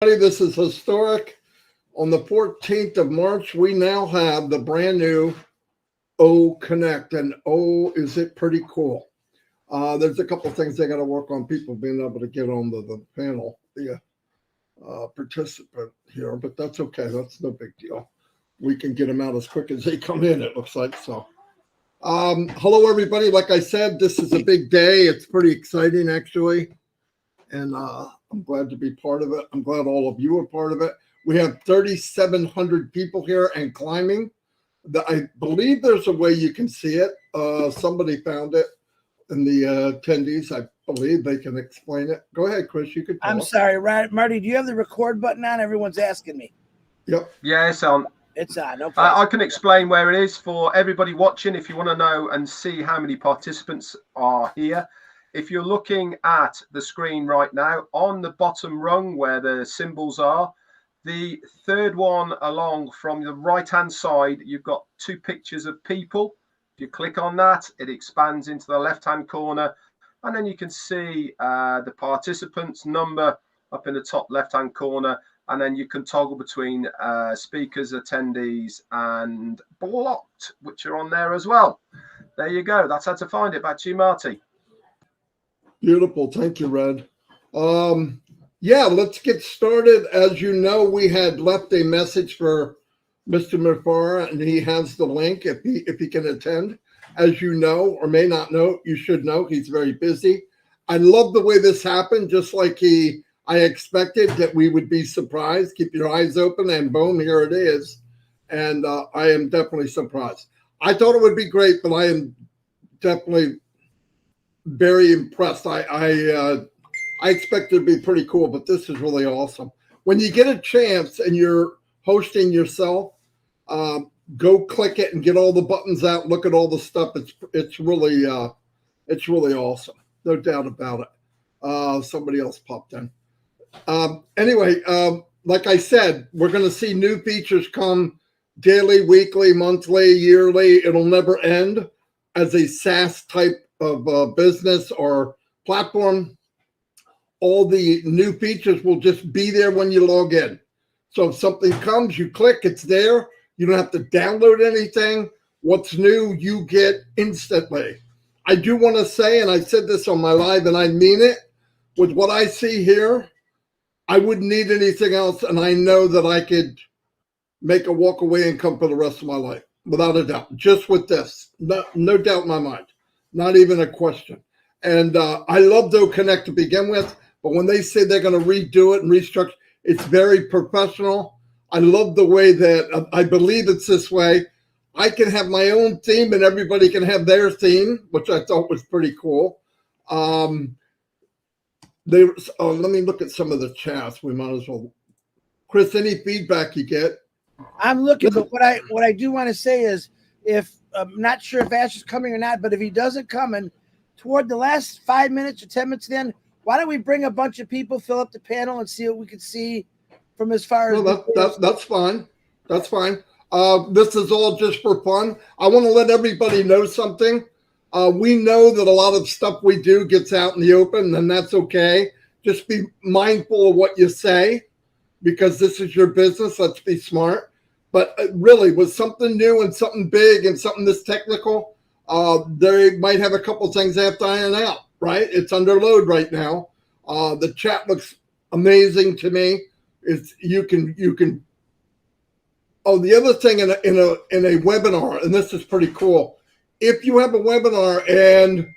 This is historic. On the 14th of March, we now have the brand new O Connect, and oh, is it pretty cool. There's a couple things they got to work on, people being able to get on the panel, the participant here, but that's okay. That's no big deal. We can get them out as quick as they come in, it looks like. So hello, everybody. Like I said, this is a big day. It's pretty exciting, actually. And I'm glad to be part of it. I'm glad all of you are part of it. We have 3,700 people here and climbing. I believe there's a way you can see it. Somebody found it in the attendees. I believe they can explain it. Go ahead, Chris. You can. I'm sorry, Marty. Do you have the record button on? Everyone's asking me. Yep. Yeah, it's on. It's on. No problem. I can explain where it is for everybody watching. If you want to know and see how many participants are here. If you're looking at the screen right now, on the bottom rung where the symbols are, the third one along from the right-hand side, you've got two pictures of people. If you click on that, it expands into the left-hand corner, and then you can see the participants' number up in the top left-hand corner, and then you can toggle between speakers, attendees, and blocked, which are on there as well. There you go. That's how to find it. Back to you, Marty. Beautiful. Thank you, Red. Yeah, let's get started. As you know, we had left a message for Mr. Mafara, and he has the link if he can attend. As you know, or may not know, you should know, he's very busy. I love the way this happened, just like I expected that we would be surprised. Keep your eyes open, and boom, here it is. And I am definitely surprised. I thought it would be great, but I am definitely very impressed. I expect it to be pretty cool, but this is really awesome. When you get a chance and you're hosting yourself, go click it and get all the buttons out. Look at all the stuff. It's really awesome. No doubt about it. Somebody else popped in. Anyway, like I said, we're going to see new features come daily, weekly, monthly, yearly. It'll never end as a SaaS type of business or platform. All the new features will just be there when you log in. So if something comes, you click, it's there. You don't have to download anything. What's new, you get instantly. I do want to say, and I said this on my live, and I mean it, with what I see here, I wouldn't need anything else, and I know that I could make a walk away income for the rest of my life, without a doubt. Just with this, no doubt in my mind. Not even a question. And I love O Connect to begin with, but when they say they're going to redo it and restructure, it's very professional. I love the way that I believe it's this way. I can have my own theme and everybody can have their theme, which I thought was pretty cool. Let me look at some of the chats. We might as well. Chris, any feedback you get? I'm looking, but what I do want to say is, if I'm not sure if Ash is coming or not, but if he doesn't come, and toward the last 5 minutes or 10 minutes, then why don't we bring a bunch of people, fill up the panel, and see what we can see from as far as. No, that's fine. That's fine. This is all just for fun. I want to let everybody know something. We know that a lot of stuff we do gets out in the open, and that's okay. Just be mindful of what you say, because this is your business. Let's be smart. But really, with something new and something big and something this technical, they might have a couple things they have to iron out, right? It's under load right now. The chat looks amazing to me. You can. Oh, the other thing in a webinar, and this is pretty cool. If you have a webinar and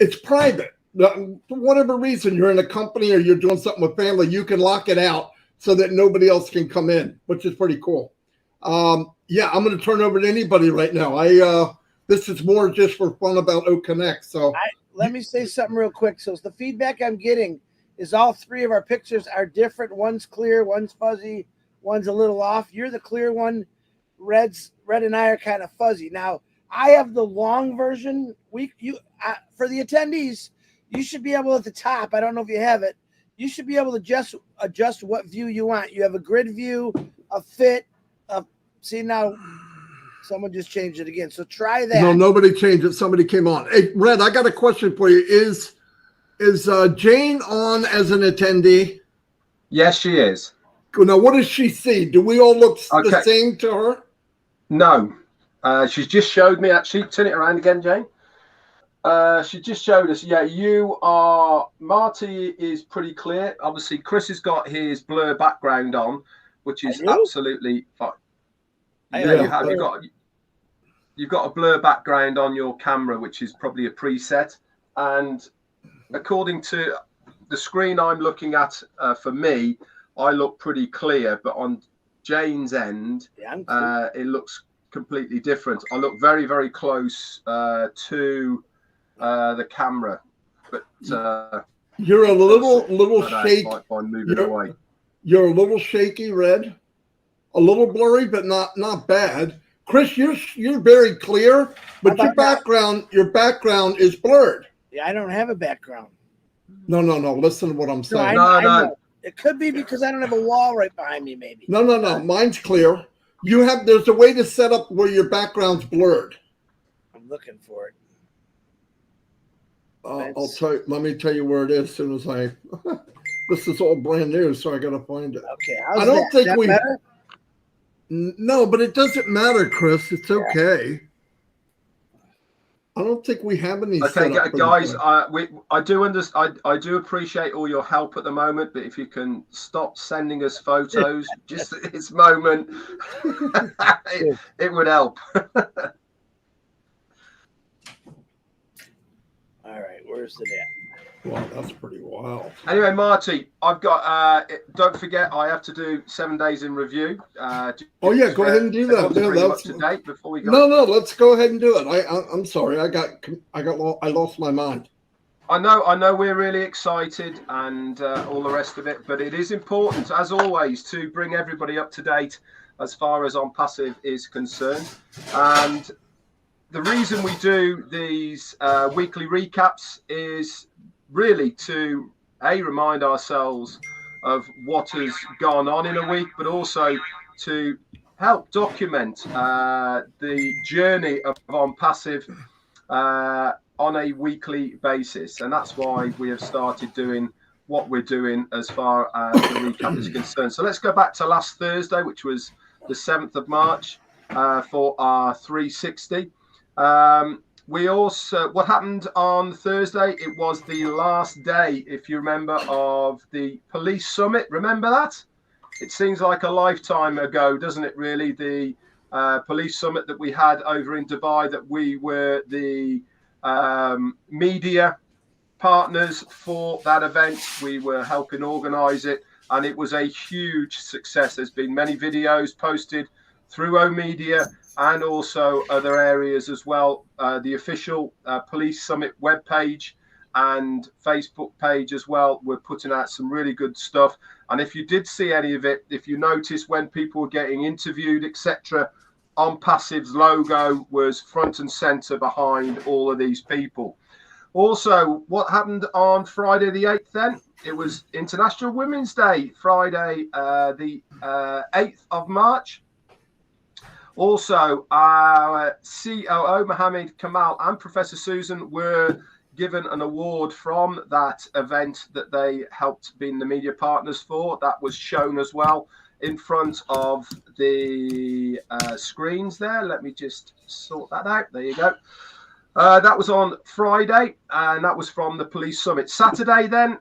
it's private, for whatever reason, you're in a company or you're doing something with family, you can lock it out so that nobody else can come in, which is pretty cool. Yeah, I'm going to turn over to anybody right now. This is more just for fun about O Connect. So let me say something real quick. So the feedback I'm getting is all three of our pictures are different. One's clear, one's fuzzy, one's a little off. You're the clear one. Red and I are kind of fuzzy. Now, I have the long version. For the attendees, you should be able at the top. I don't know if you have it. You should be able to just adjust what view you want. You have a grid view, a fit. See, now someone just changed it again. So try that. No, nobody changed it. Somebody came on. Hey, Red, I got a question for you. Is Jane on as an attendee? Yes, she is. Now, what does she see? Do we all look the Okay. same to her? No. She's just showed me, actually. Turn it around again, Jane. She just showed us. Yeah, you are. Marty is pretty clear. Obviously, Chris has got his blur background on, which is absolutely fine. Yeah, you have. You've got a blur background on your camera, which is probably a preset. And according to the screen I'm looking at, for me, I look pretty clear. But on Jane's end, it looks completely different. I look very, very close to the camera, but you're a little shaky by moving away. You're a little shaky, Red. A little blurry, but not bad. Chris, you're very clear, but your background is blurred. Yeah, I don't have a background. No. Listen to what I'm saying. No. It could be because I don't have a wall right behind me, maybe. No. Mine's clear. There's a way to set up where your background's blurred. I'm looking for it. I'll tell you. Let me tell you where it is as soon as I. This is all brand new, so I got to find it. Okay, I don't think we. Better? No, but it doesn't matter, Chris. It's okay. I don't think we have any. Okay, guys. I do understand. I do appreciate all your help at the moment, but if you can stop sending us photos just at this moment, it would help. All right, where's it at? Wow, that's pretty wild. Anyway, Marty, I've got. Don't forget, I have to do 7 days in review. Oh yeah, go ahead and do that. That's up to date before we go. No, let's go ahead and do it. I'm sorry, I lost my mind. I know, we're really excited and all the rest of it, but it is important, as always, to bring everybody up to date as far as ONPASSIVE is concerned. And the reason we do these weekly recaps is really to remind ourselves of what has gone on in a week, but also to help document the journey of ONPASSIVE on a weekly basis. And that's why we have started doing what we're doing as far as the recap is concerned. So let's go back to last Thursday, which was the 7th of March for our 360. We also, what happened on Thursday, it was the last day, if you remember, of the police summit. Remember that? It seems like a lifetime ago, doesn't it, really? The police summit that we had over in Dubai, that we were the media partners for that event. We were helping organize it, and it was a huge success. There's been many videos posted through O-Media and also other areas as well. The official Police Summit webpage and Facebook page as well, we're putting out some really good stuff. And if you did see any of it, if you notice when people were getting interviewed, etc., ONPASSIVE's logo was front and center behind all of these people. Also, what happened on Friday the 8th then? It was International Women's Day, Friday the 8th of March. Also, our COO, Mohammad, Kamal, and Professor Susan were given an award from that event that they helped being the media partners for. That was shown as well in front of the screens there. Let me just sort that out. There you go. That was on Friday, and that was from the police summit. Saturday then,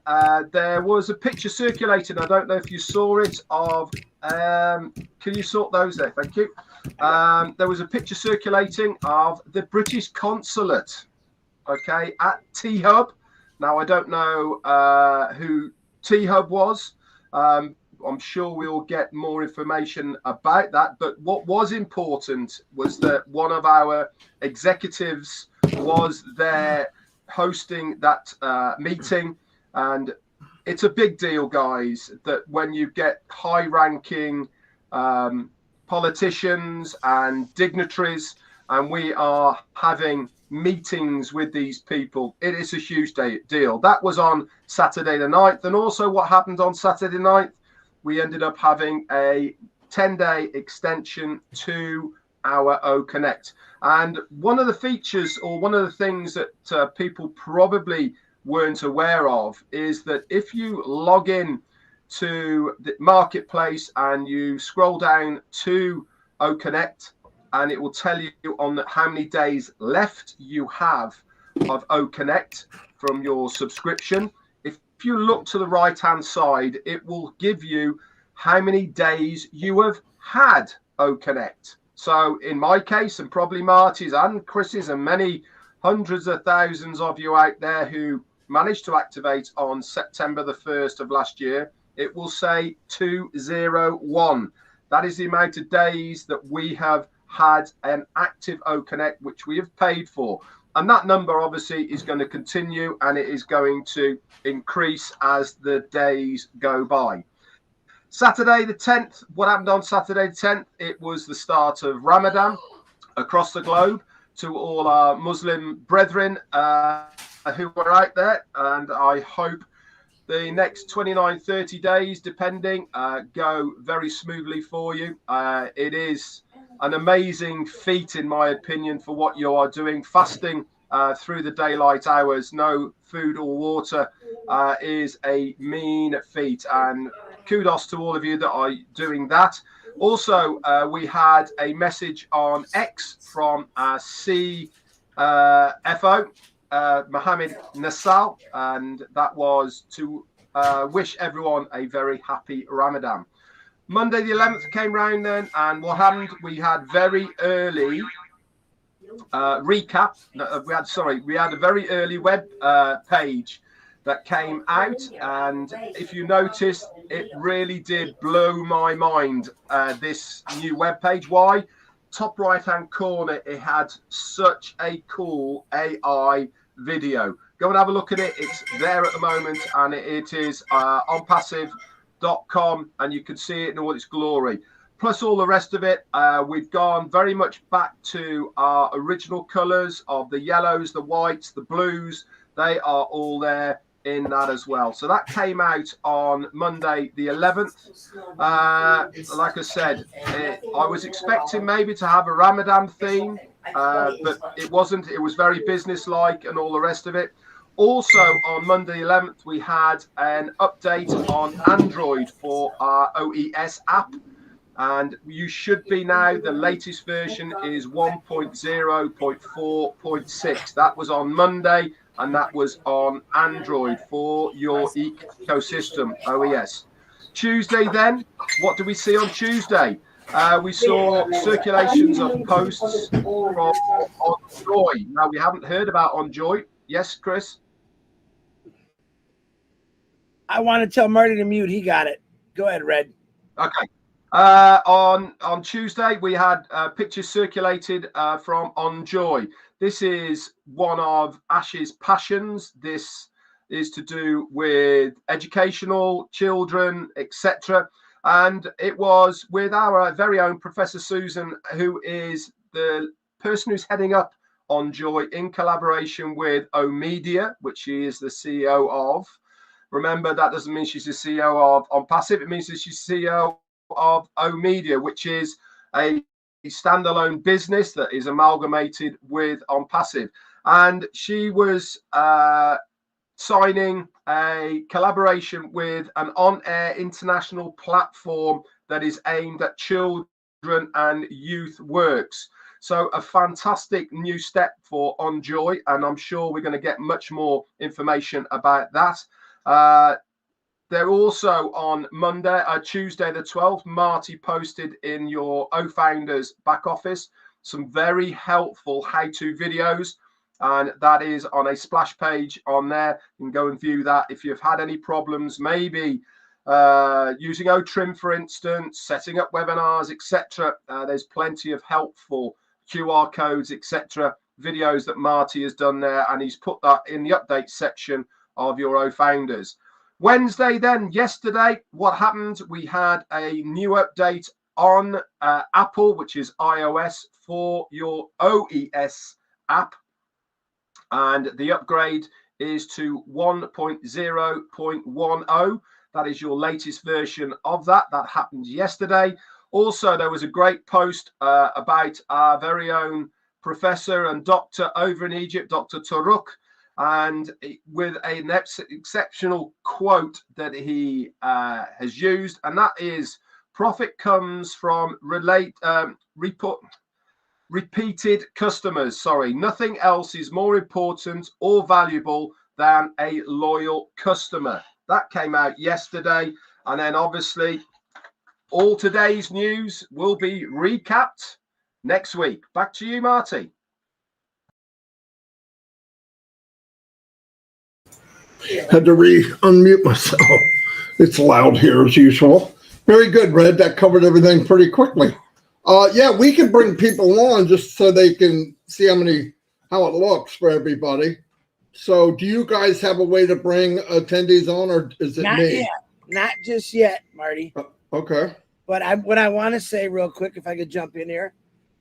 there was a picture circulating. I don't know if you saw it of, can you sort those there? Thank you. There was a picture circulating of the British consulate, okay, at T-Hub. Now, I don't know who T-Hub was. I'm sure we'll get more information about that. But what was important was that one of our executives was there hosting that meeting. And it's a big deal, guys, that when you get high-ranking politicians and dignitaries, and we are having meetings with these people, it is a huge deal. That was on Saturday the 9th. And also what happened on Saturday 9th, we ended up having a 10-day extension to our O Connect. And one of the features, or one of the things that people probably weren't aware of, is that if you log in to the marketplace and you scroll down to OConnect, and it will tell you on how many days left you have of OConnect from your subscription. If you look to the right hand side, it will give you how many days you have had OConnect. So in my case, and probably Marty's and Chris's and many hundreds of thousands of you out there who managed to activate on September the 1st of last year, it will say 201. That is the amount of days that we have had an active OConnect, which we have paid for. And that number obviously is going to continue, and it is going to increase as the days go by. Saturday the 10th, what happened on Saturday the 10th? It was the start of Ramadan across the globe. To all our Muslim brethren who were out there, and I hope the next 29, 30 days, depending, go very smoothly for you. It is an amazing feat, in my opinion, for what you are doing. Fasting through the daylight hours, no food or water, is a mean feat. And kudos to all of you that are doing that. Also, we had a message on X from CFO, Mohammad Nassal, and that was to wish everyone a very happy Ramadan. Monday the 11th came round then, and what happened? We had very early recap. We had a very early web page that came out, and if you noticed, it really did blow my mind, this new web page. Why? Top right hand corner, it had such a cool AI video. Go and have a look at it. It's there at the moment, and it is onpassive.com, and you can see it in all its glory. Plus all the rest of it, we've gone very much back to our original colors of the yellows, the whites, the blues. They are all there in that as well. So that came out on Monday the 11th. Like I said, I was expecting maybe to have a Ramadan theme, but it wasn't. It was very business-like and all the rest of it. Also on Monday 11th, we had an update on Android for our OES app, and you should be now, the latest version is 1.0.4.6. That was on Monday, and that was on Android for your ecosystem OES. Tuesday then, what do we see on Tuesday? We saw circulations of posts from Enjoy. Now, we haven't heard about Enjoy. Yes, Chris? I want to tell Marty to mute. He got it. Go ahead, Red. Okay. On Tuesday, we had pictures circulated from Enjoy. This is one of Ash's passions. This is to do with educational, children, etc. And it was with our very own Professor Susan, who is the person who's heading up Enjoy in collaboration with O-Media, which she is the CEO of. Remember, that doesn't mean she's the CEO of ONPASSIVE. It means that she's CEO of O-Media, which is a standalone business that is amalgamated with ONPASSIVE. And she was signing a collaboration with an on-air international platform that is aimed at children and youth works. So a fantastic new step for Enjoy, and I'm sure we're going to get much more information about that. They're also on Tuesday the 12th, Marty posted in your O-Founders back office some very helpful how-to videos, and that is on a splash page on there. You can go and view that if you've had any problems, maybe using OTrim, for instance, setting up webinars, etc. There's plenty of helpful QR codes, etc. videos that Marty has done there, and he's put that in the update section of your O-Founders. Wednesday then, yesterday, what happened? We had a new update on Apple, which is iOS, for your OES app. And the upgrade is to 1.0.10. That is your latest version of that. That happened yesterday. Also, there was a great post about our very own professor and doctor over in Egypt, Dr. Turuk. and with an exceptional quote that he has used, and that is, profit comes from repeated customers. Sorry, nothing else is more important or valuable than a loyal customer. That came out yesterday, and then obviously all today's news will be recapped next week. Back to you, Marty. Had to unmute myself. It's loud here as usual. Very good, Red. That covered everything pretty quickly. Yeah, we can bring people on just so they can see how it looks for everybody. So do you guys have a way to bring attendees on, or is it Not me? yet. Not just yet, Marty. Okay. But what I want to say real quick, if I could jump in here.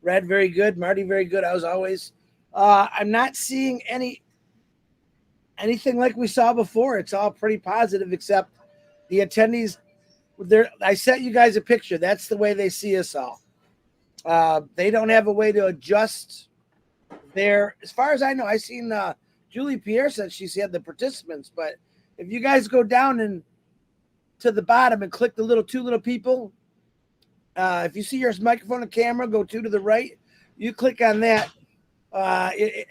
Red, very good. Marty, very good, as always. I'm not seeing anything like we saw before. It's all pretty positive, except the attendees. I sent you guys a picture. That's the way they see us all. They don't have a way to adjust their. As far as I know, I seen Julie Pierre said she had the participants, but if you guys go down and to the bottom and click the two little people, if you see your microphone and camera, go to the right. You click on that.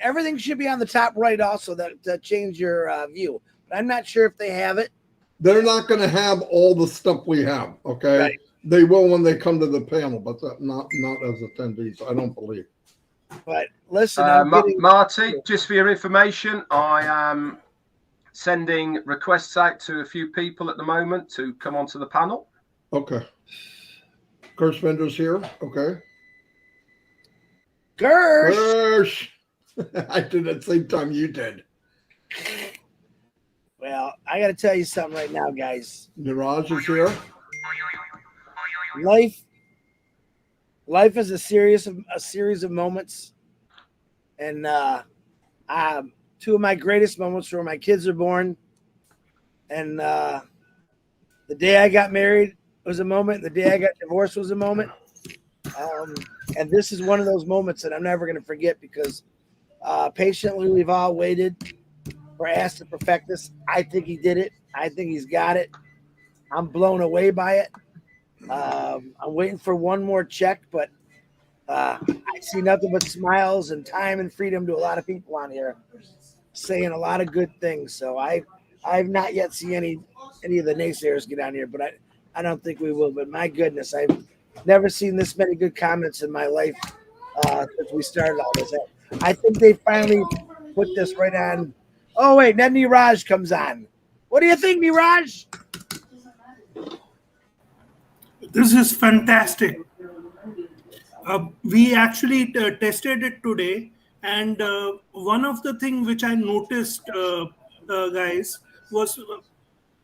Everything should be on the top right also to change your view. But I'm not sure if they have it. They're not going to have all the stuff we have, okay? Right. They will when they come to the panel, but not as attendees, I don't believe. But listen, Marty, just for your information, I am sending requests out to a few people at the moment to come onto the panel. Okay. Gursminder's here. Okay. Gurs. I did at the same time you did. Well, I got to tell you something right now, guys. Niraj is here. Life is a series of moments, and two of my greatest moments were when my kids were born, and the day I got married was a moment. The day I got divorced was a moment, and this is one of those moments that I'm never going to forget because patiently we've all waited for Ass to perfect this. I think he did it. I think he's got it. I'm blown away by it. I'm waiting for one more check, but I see nothing but smiles and time and freedom to a lot of people on here saying a lot of good things. So I've not yet seen any of the naysayers get on here, but I don't think we will. But my goodness, I've never seen this many good comments in my life since we started all this. I think they finally put this right on. Oh, wait, then Niraj comes on. What do you think, Niraj? This is fantastic. We actually tested it today, and one of the things which I noticed, guys, was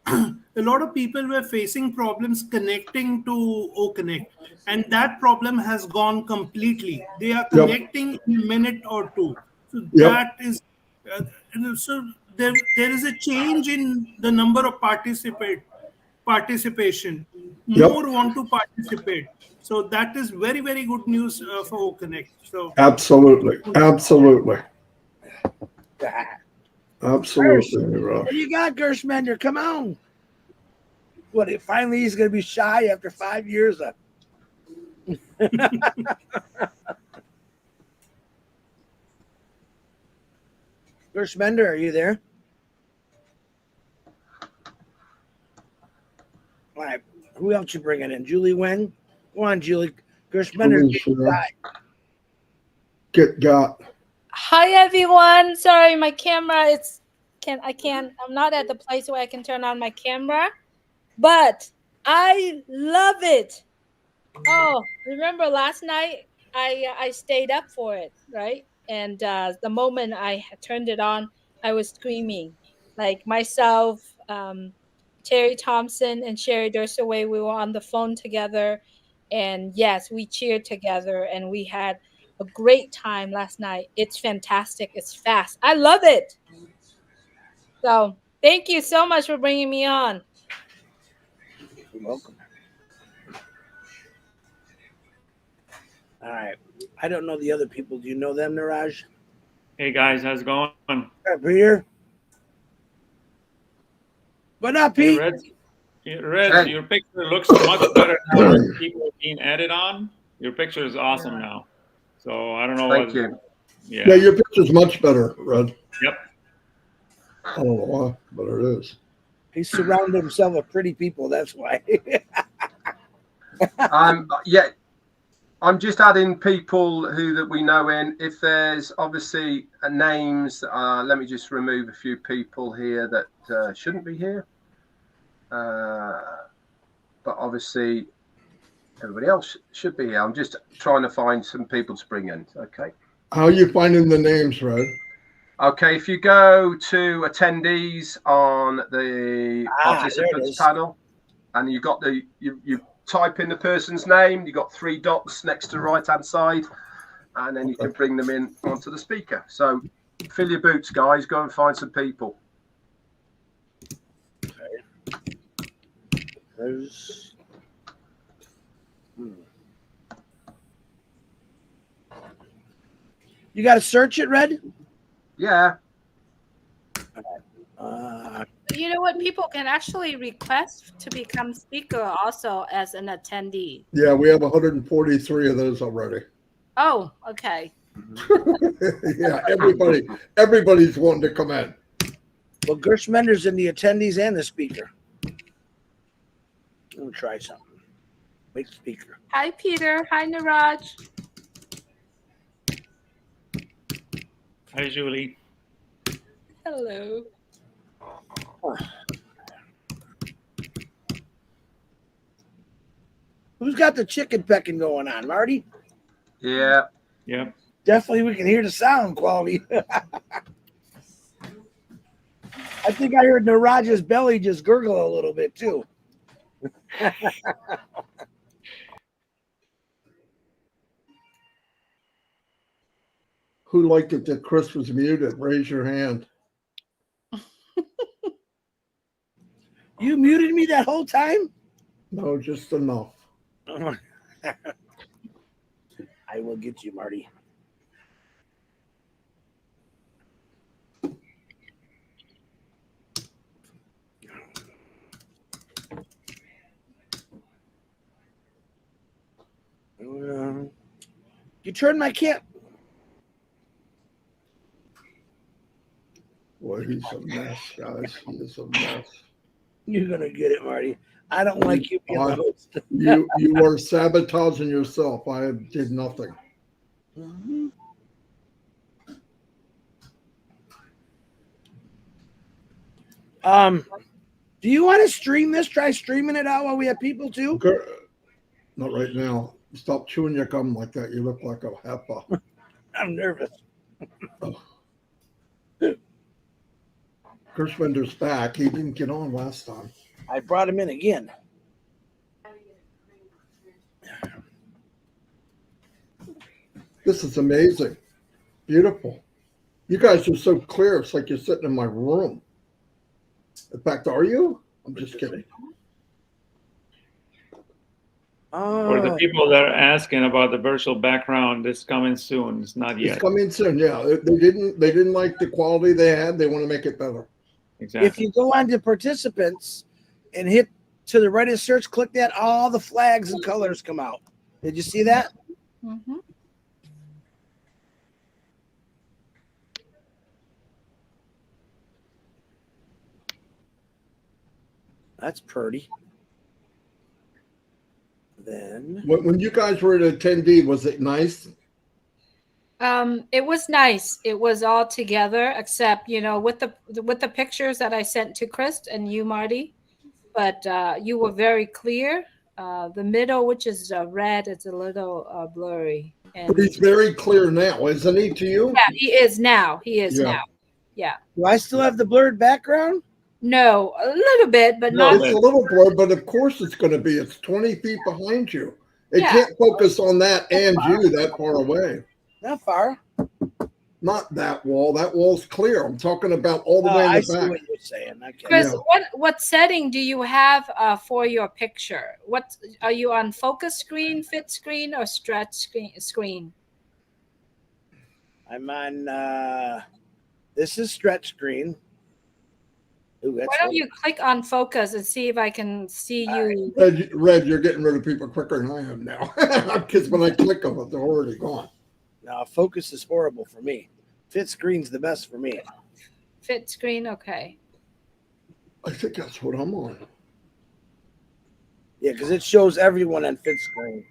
a lot of people were facing problems connecting to OConnect, and that problem has gone completely. They are connecting in a minute or two. So that is, so there is a change in the number of participation. More want to participate. So that is very, very good news for OConnect. So absolutely. Absolutely. What do you got, Gursminder? Come on. What? Finally, he's going to be shy after 5 years. Gursminder, are you there? All right. Who else you bringing in? Julie Weng? Go on, Julie. Gursminder. Get got. Hi everyone. Sorry, my camera I'm not at the place where I can turn on my camera, but I love it. Oh, remember last night I stayed up for it, right? And the moment I turned it on, I was screaming. Like myself, Terry Thompson and Sherry Dursaway, we were on the phone together, and yes, we cheered together, and we had a great time last night. It's fantastic. It's fast. I love it. So thank you so much for bringing me on. You're welcome. All right. I don't know the other people. Do you know them, Niraj? Hey guys, how's it going? Peter. What up, Hey, Pete? Red, your picture looks much better now. People being added on. Your picture is awesome now. So I don't know Thank what. you. Yeah. Yeah, your picture's much better, Red. Yep. I don't know why, but it is. He surrounded himself with pretty people. That's why. Yeah, I'm just adding people who that we know in. If there's obviously names, let me just remove a few people here that shouldn't be here. But obviously everybody else should be here. I'm just trying to find some people to bring in. Okay. How are you finding the names, Red? Okay, if you go to attendees on the there it participants is. panel, and you got you type in the person's name, you got 3 dots next to the right hand side, and then you can bring them in onto the speaker. So fill your boots, guys. Go and find some people. There's... You got to search it, Red? Yeah. You know what? People can actually request to become speaker also as an attendee. Yeah, we have 143 of those already. Oh, okay. Yeah, everybody's wanting to come in. Well, Gursminder's in the attendees and the speaker. Let me try something. Make speaker. Hi, Peter. Hi, Niraj. Hi, Julie. Hello. Who's got the chicken pecking going on, Marty? Yeah. Yep. Definitely we can hear the sound quality. I think I heard Niraj's belly just gurgle a little bit too. Who liked it that Chris was muted? Raise your hand. You muted me that whole time? No, just enough. I will get you, Marty. You turned my cam. Boy, he's a mess, guys. He is a mess. You're gonna get it, Marty. I don't like you being the host. You are sabotaging yourself. I did nothing. Mm-hmm. Do you want to stream this? Try streaming it out while we have people too. Not right now. Stop chewing your gum like that. You look like a heifer. I'm nervous. Gursminder's back. He didn't get on last time. I brought him in again. This is amazing. Beautiful. You guys are so clear. It's like you're sitting in my room. In fact, are you? I'm just kidding. For the people that are asking about the virtual background, it's coming soon. It's not yet. It's coming soon. Yeah, they didn't like the quality they had. They want to make it better. Exactly. If you go on to participants and hit to the right of search, click that, all the flags and colors come out. Did you see that? Mm-hmm. That's pretty. Then When you guys were at attendee, was it nice? It was nice. It was all together, except with the pictures that I sent to Chris and you, Marty. But you were very clear. The middle, which is red, it's a little blurry. But he's very clear now, isn't he? To you? Yeah, he is now. He is now. Yeah. Do I still have the blurred background? No, a little bit, but not. It's a little blurred, but of course it's going to be. It's 20 feet behind you. It can't focus on that and you that far away. Not far. Not that wall. That wall's clear. I'm talking about all the way in the I back. see what you're saying. Okay. Chris, what setting do you have for your picture? What are you on? Focus screen, fit screen, or stretch screen? I'm on. This is stretch screen. Ooh, that's Why don't cool. you click on focus and see if I can see you? Red, you're getting rid of people quicker than I am now. Because when I click on it, they're already gone. No, focus is horrible for me. Fit screen's the best for me. Fit screen, okay. I think that's what I'm on. Yeah, because it shows everyone on fit screen.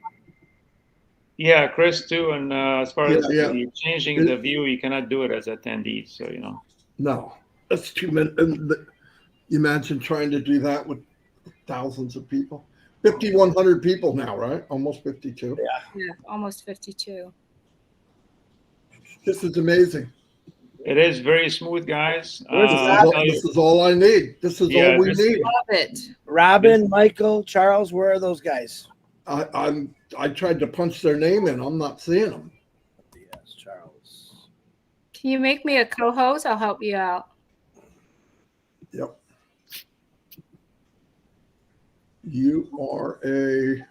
Yeah, Chris too. And as far as Yeah. you changing the view, you cannot do it as attendees. So you know. No, that's too many. You imagine trying to do that with thousands of people. 5,100 people now, right? Almost 52. Yeah, almost 52. This is amazing. It is very smooth, guys. This is all I need. This is all we need. Love it. Robin, Michael, Charles, where are those guys? I tried to punch their name in. I'm not seeing them. Yes, Charles. Can you make me a co-host? I'll help you out. Yep. You are a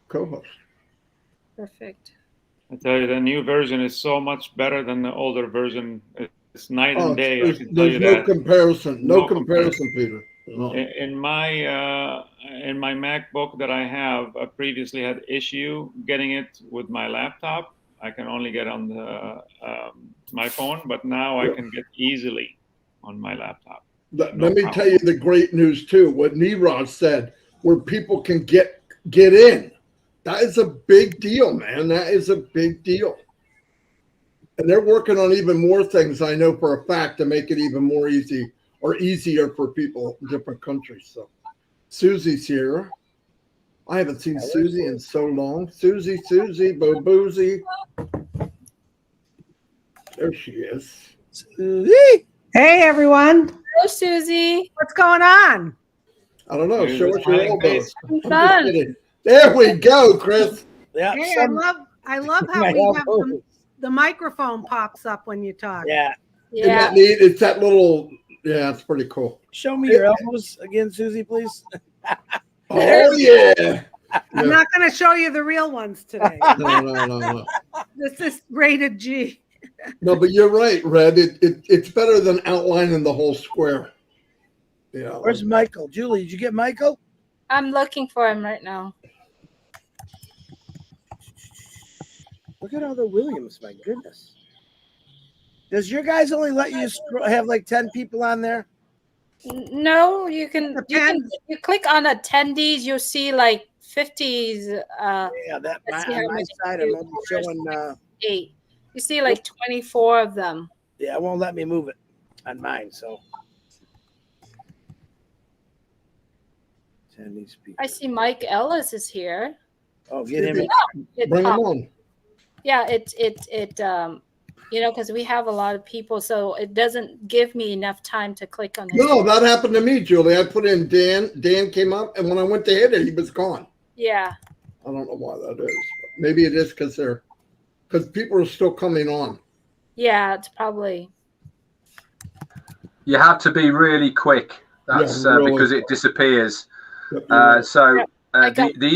co-host. Perfect. I tell you, the new version is so much better than the older version. It's night and day. I can tell you There's no that. comparison. No comparison, Peter. No. In my MacBook that I have, I previously had issue getting it with my laptop. I can only get on the my phone, but now I can get easily on my laptop. Let me tell you the great news too. What Niraj said, where people can get in. That is a big deal, man. That is a big deal. And they're working on even more things, I know for a fact, to make it even more easy or easier for people in different countries. So Susie's here. I haven't seen Susie in so long. Susie, Bo Boozy. There she is. Susie. Hey, everyone. Hello, Susie. What's going on? I don't know. Show us your Smiling elbows. face. I'm just kidding. There we go, Chris. Yeah. Hey, I love how My we have elbows. the microphone pops up when you talk. Yeah. Isn't Yeah. that neat? It's that little, yeah, it's pretty cool. Show me your elbows again, Susie, please. Oh, yeah. I'm not going to show you the real ones today. No. This is rated G. No, but you're right, Red. It's better than outlining the whole square. Yeah. Where's Michael? Julie, did you get Michael? I'm looking for him right now. Look at all the Williams. My goodness. Does your guys only let you have like 10 people on there? No, you click on attendees, you'll see like 50s. Yeah, that Let's see on how my many side, I'm only showing. 8. You see like 24 of them. Yeah, it won't let me move it on mine. So. 10 these people. I see Mike Ellis is here. Oh, get him in. It Bring them popped. on. Yeah, because we have a lot of people, so it doesn't give me enough time to click on his. No, that happened to me, Julie. I put in Dan. Dan came up, and when I went to hit it, he was gone. Yeah. I don't know why that is. Maybe it is because people are still coming on. Yeah, it's probably. You have to be really quick. That's really because it disappears. Yep, you're right. The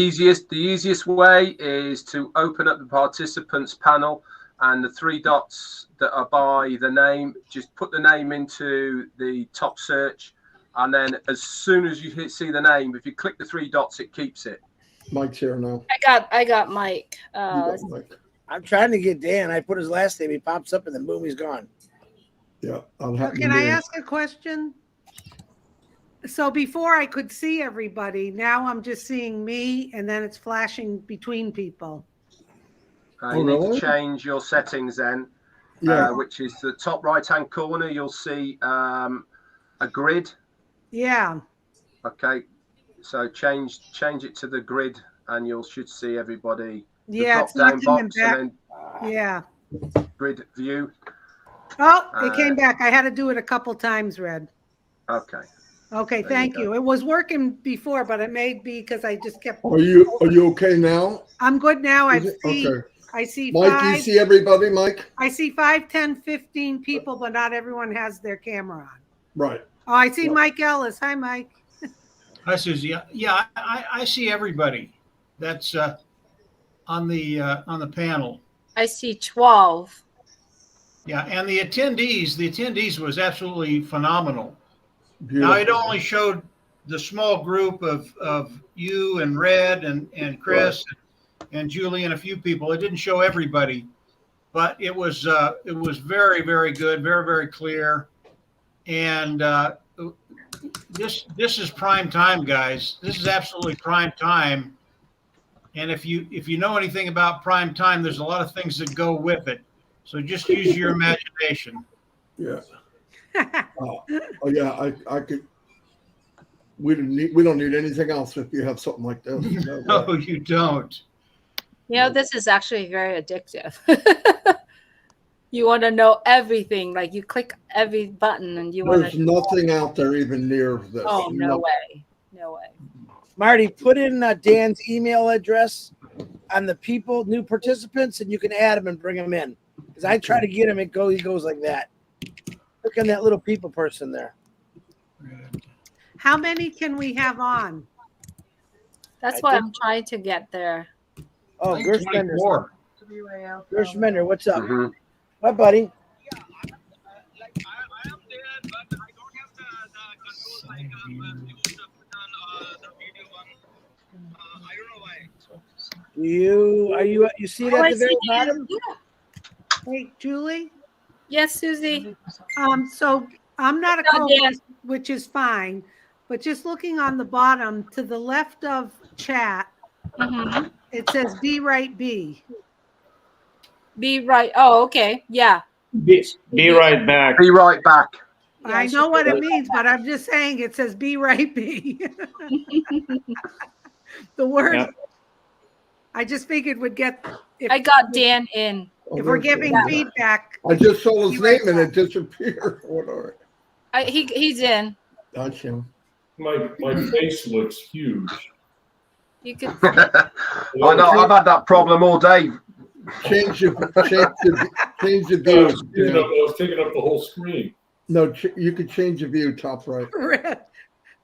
easiest way is to open up the participants panel, and the 3 dots that are by the name, just put the name into the top search, and then as soon as you see the name, if you click the 3 dots, it keeps it. Mike's here now. I got Mike. You got Mike. I'm trying to get Dan. I put his last name. He pops up, and then boom, he's gone. Yeah. Can I ask a question? So before I could see everybody, now I'm just seeing me, and then it's flashing between people. You need to change your settings then, which is the top right-hand corner. You'll see a grid. Yeah. Okay, so change it to the grid, and you should see everybody. Yeah, it's drop-down not coming box back. and then Yeah. grid view. Oh, it came back. I had to do it a couple times, Red. Okay. Okay, thank you. It was working before, but it may be because I just kept. Are you okay now? I'm good now. Okay. I see Mike, 5. you see everybody, Mike? I see 5, 10, 15 people, but not everyone has their camera on. Right. Oh, I see Mike Ellis. Hi, Mike. Hi, Susie. Yeah, I see everybody that's on the panel. I see 12. Yeah, and the attendees was absolutely phenomenal. Beautiful. Now it only showed the small group of you and Red and Chris and Julie and a few people. It didn't show everybody, but it was very, very good, very, very clear. And this is prime time, guys. This is absolutely prime time. And if you know anything about prime time, there's a lot of things that go with it. So just use your imagination. Yeah. Oh yeah, I could. We don't need anything else if you have something like this. No, you don't. You know, this is actually very addictive. You want to know everything. Like you click every button and you want There's to. nothing out there even near this. Oh, no way. No way. Marty, put in Dan's email address on the people, new participants, and you can add them and bring them in. Because I try to get him, he goes like that. Look on that little people person there. How many can we have on? That's what I'm trying to get there. Oh, Gursminder. 24. Gursminder, what's up? Mm-hmm. Hi, buddy. You see it at the very bottom? Hey, Julie? Yes, Susie. So I'm not a No, Dan. co-host, which is fine, but just looking on the bottom to the left of chat, it says be right B. Be right. Oh, okay. Yeah. Be right back. Be right back. I know what it means, but I'm just saying it says be right B. The word. Yep. I just figured would get. I got Dan in. If we're giving feedback. I just saw his name and it disappeared. Whatever. He's in. That's him. My face looks huge. You could. I know. I've had that problem all day. Change the view. I was taking up the whole screen. No, you could change the view top right.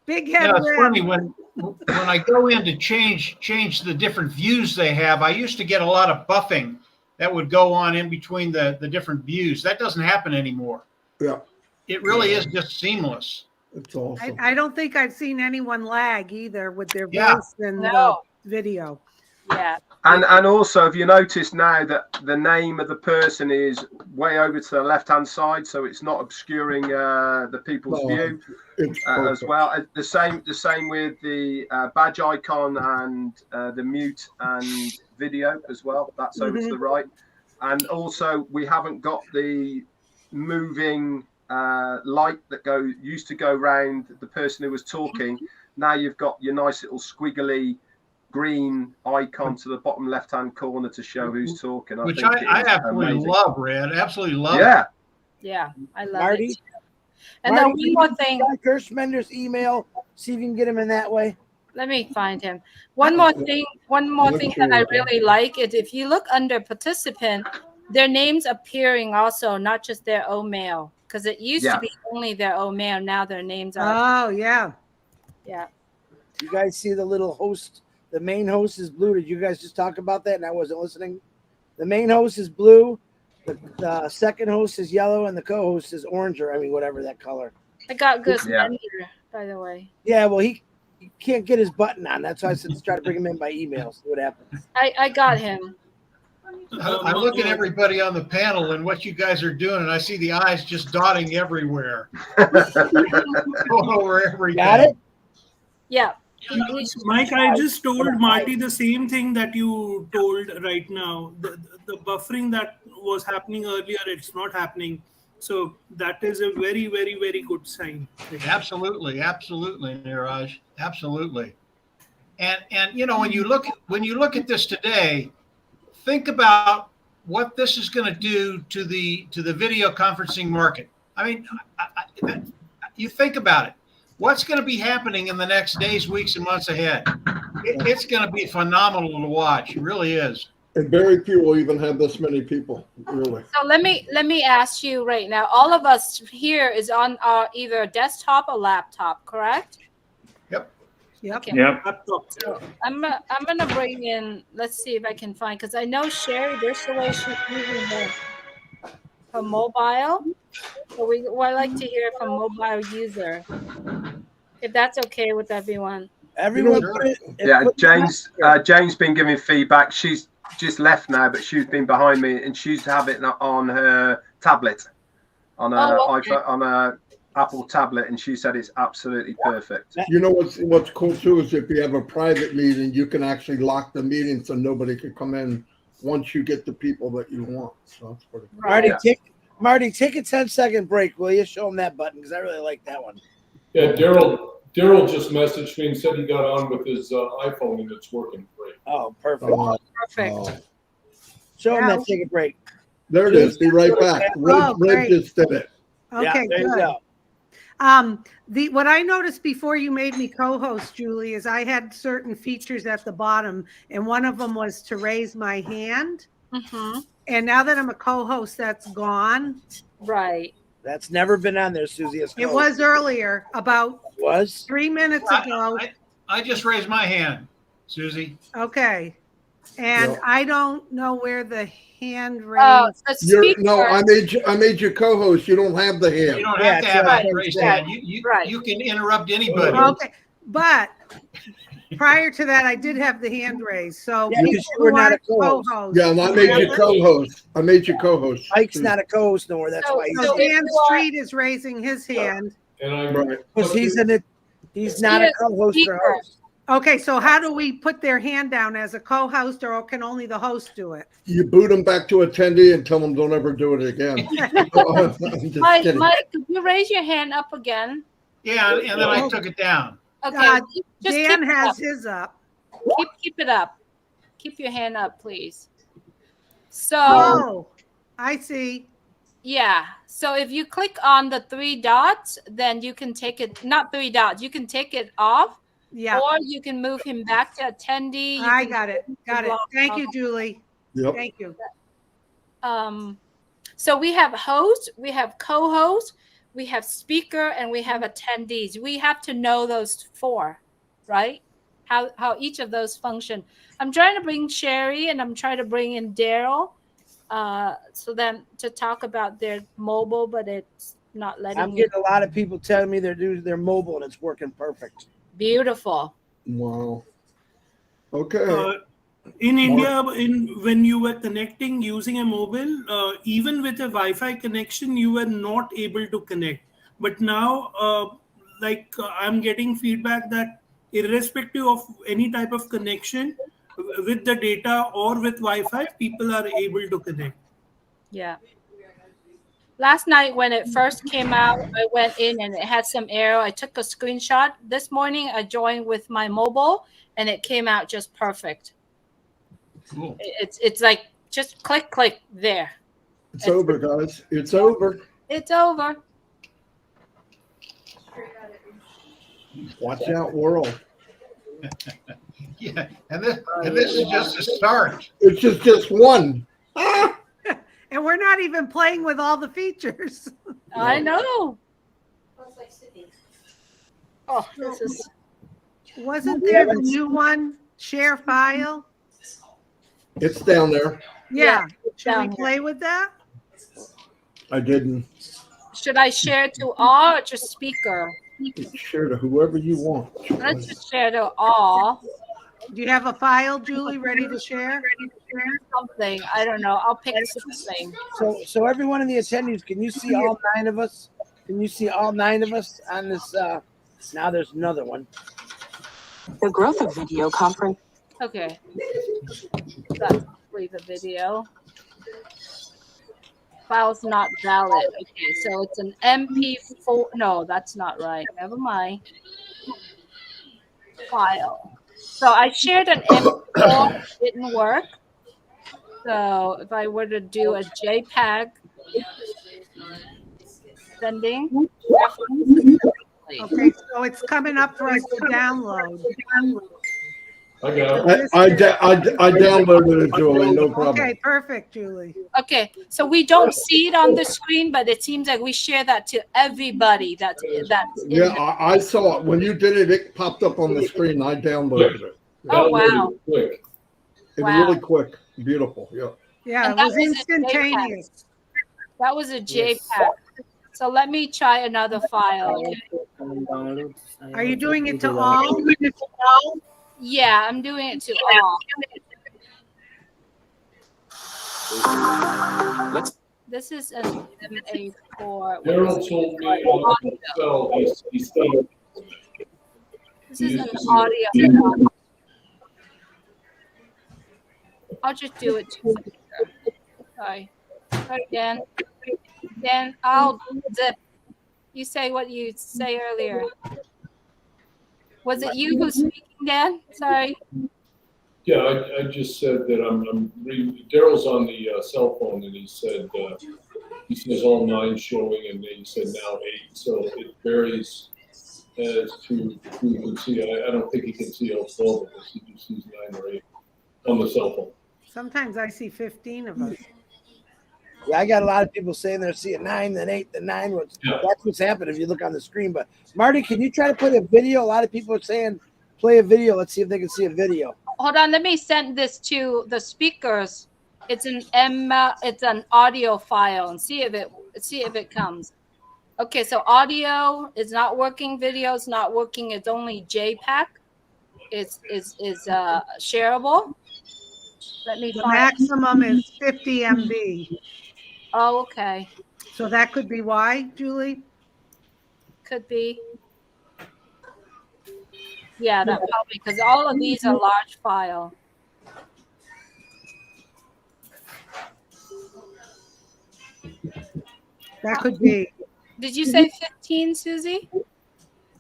Big head. Yeah, it's funny when I go in to change the different views they have. I used to get a lot of buffing that would go on in between the different views. That doesn't happen anymore. Yeah. It really is just seamless. It's awesome. I don't think I've seen anyone lag either with their Yeah. voice and the video. Yeah. And also, have you noticed now that the name of the person is way over to the left-hand side, so it's not obscuring the people's view as well. The same with the badge icon and the mute and video as well. That's over to the right. And also, we haven't got the moving light that used to go round the person who was talking. Now you've got your nice little squiggly green icon to the bottom left-hand corner to show who's talking. Which I absolutely love, Red. Absolutely love it. Yeah, I love Marty? it. And then one more thing. Gersminder's email. See if you can get him in that way. Let me find him. One more thing that I really like is if you look under participant, their names appearing also, not just their own mail. Because it used to be only their own mail. Now their names are. Oh, yeah. Yeah. You guys see the little host? The main host is blue. Did you guys just talk about that? And I wasn't listening. The main host is blue. The second host is yellow, and the co-host is orange, or whatever that color. I got Gursminder, by the way. Yeah, well, he can't get his button on. That's why I said let's try to bring him in by email. See what happens. I got him. I look at everybody on the panel and what you guys are doing, and I see the eyes just dotting everywhere. Going over everything. Got it? Yeah. Mike, I just told Marty the same thing that you told right now. The buffering that was happening earlier, it's not happening. So that is a very, very, very good sign. Absolutely, Niraj. Absolutely. And when you look at this today, think about what this is going to do to the video conferencing market. I mean, you think about it. What's going to be happening in the next days, weeks, and months ahead? It's going to be phenomenal to watch. It really is. And very few will even have this many people, really. So let me ask you right now. All of us here is on our either desktop or laptop, correct? Yep. Okay. Yep. So I'm gonna bring in. Let's see if I can find, because I know Sherry. There's the way she's moving there. for mobile. So we would like to hear from mobile user, if that's okay with everyone. Everyone, Sure. Yeah, Jane's been giving feedback. She's just left now, but she's been behind me, and she's having it on her tablet, on a iPhone, on a Apple tablet, and she said it's absolutely perfect. You know what's cool too is if you have a private meeting, you can actually lock the meeting so nobody can come in once you get the people that you want. So that's pretty cool. Marty, take a 10-second break, will you? Show them that button because I really like that one. Yeah, Daryl just messaged me and said he got on with his iPhone and it's working great. Oh, perfect. Perfect. Show them that. Take a break. There it is. Be right back. Red great. just did it. Okay, there you good. go. What I noticed before you made me co-host, Julie, is I had certain features at the bottom, and one of them was to raise my hand. Mm-hmm. And now that I'm a co-host, that's gone. Right. That's never been on there, Susie. It was earlier, about Was 3 minutes ago. I just raised my hand, Susie. Okay. And Yeah. I don't know where the hand raise. Oh, the speaker. No, I made you co-host. You don't have the hand. You don't Yeah, have to it's have right. a raised Right. hand. You Right. you can interrupt anybody. Okay, but prior to that, I did have the hand raised. So Yeah, because you were not a co-host. Yeah, and I made you co-host. I made you co-host. Mike's not a co-host nowhere. That's So- why he's So So- Dan Street is raising his hand. And I Right. because he's not a co-host or Speaker. host. Okay, so how do we put their hand down as a co-host, or can only the host do it? You boot them back to attendee and tell them don't ever do it again. I'm just Mike, kidding. could you raise your hand up again? Yeah, and then I took it down. Okay. Just Dan keep it has up. his up. Keep it up. Keep your hand up, please. So Oh, I see. yeah. So if you click on the 3 dots, then you can take it, not 3 dots, you can take it off, Yeah, or you can move him back to attendee. You I can- got it. Got it. Thank you, Julie. Yep. Thank you. So we have host, we have co-host, we have speaker, and we have attendees. We have to know those 4, right? How each of those function. I'm trying to bring Sherry, and I'm trying to bring in Daryl, so then to talk about their mobile, but it's not letting I'm me. getting a lot of people telling me they're mobile and it's working perfect. Beautiful. Wow. Okay. In India, when you were connecting using a mobile, even with a Wi-Fi connection, you were not able to connect. But now, I'm getting feedback that irrespective of any type of connection, with the data or with Wi-Fi, people are able to connect. Yeah. Last night when it first came out, I went in and it had some error. I took a screenshot. This morning I joined with my mobile and it came out just perfect. Cool. It's like just click there. It's over, guys. It's over. It's over. Watch out, world. Yeah, and this is just a start. It's just one. Ah! And we're not even playing with all the features. I know. Oh, this is Wasn't there a new one? Share file? It's down there. Yeah. it's Should we down here. play with that? I didn't. Should I share to all or just speaker? Share to whoever you want. Let's just share to all. Do you have a file, Julie, ready to share? Something. I don't know. I'll pick something. So everyone in the attendees, can you see all 9 of us? Can you see all 9 of us on this? Now there's another one. The growth of video conference. Okay. Let's play the video. File's not valid. Okay, so it's an MP4. No, that's not right. Never mind. File. So I shared an MP4, it didn't work. So if I were to do a JPEG sending. Okay, so it's coming up for us to download. I got it. I downloaded it, Julie. No problem. Okay, perfect, Julie. Okay, so we don't see it on the screen, but it seems like we share that to everybody. That's in Yeah, there. I saw it. When you did it, it popped up on the screen. I downloaded it. Oh, wow. Quick. It's Wow. really quick. Beautiful. Yeah. Yeah, And it was that was in instantaneous. That was a JPEG. So let me try another file. Are you doing it to all? Yeah, I'm doing it to all. This is an MA4. Daryl told me on Excel he's still. This is an audio. I'll just do it to Sorry. Try again. Then I'll zip. You say what you say earlier. Was it you who's speaking, Dan? Sorry. Yeah, I just said that I'm reading. Daryl's on the cell phone, and he said he says all 9 showing, and then he said now 8. So it varies as to who you can see. I don't think he can see all 12 of us. He just sees 9 or 8 on the cell phone. Sometimes I see 15 of us. Yeah, I got a lot of people saying they're seeing 9, then 8, then 9. That's what's happened if you look on the screen. But Marty, can you try to put a video? A lot of people are saying play a video. Let's see if they can see a video. Hold on, let me send this to the speakers. It's an audio file, and see if it comes. Okay, so audio is not working, video is not working. It's only JPEG. Is shareable. Let me The find. maximum is 50 MB. Oh, okay. So that could be why, Julie? Could be. Yeah, that probably, because all of these are large file. That could be. Did you say 15, Susie?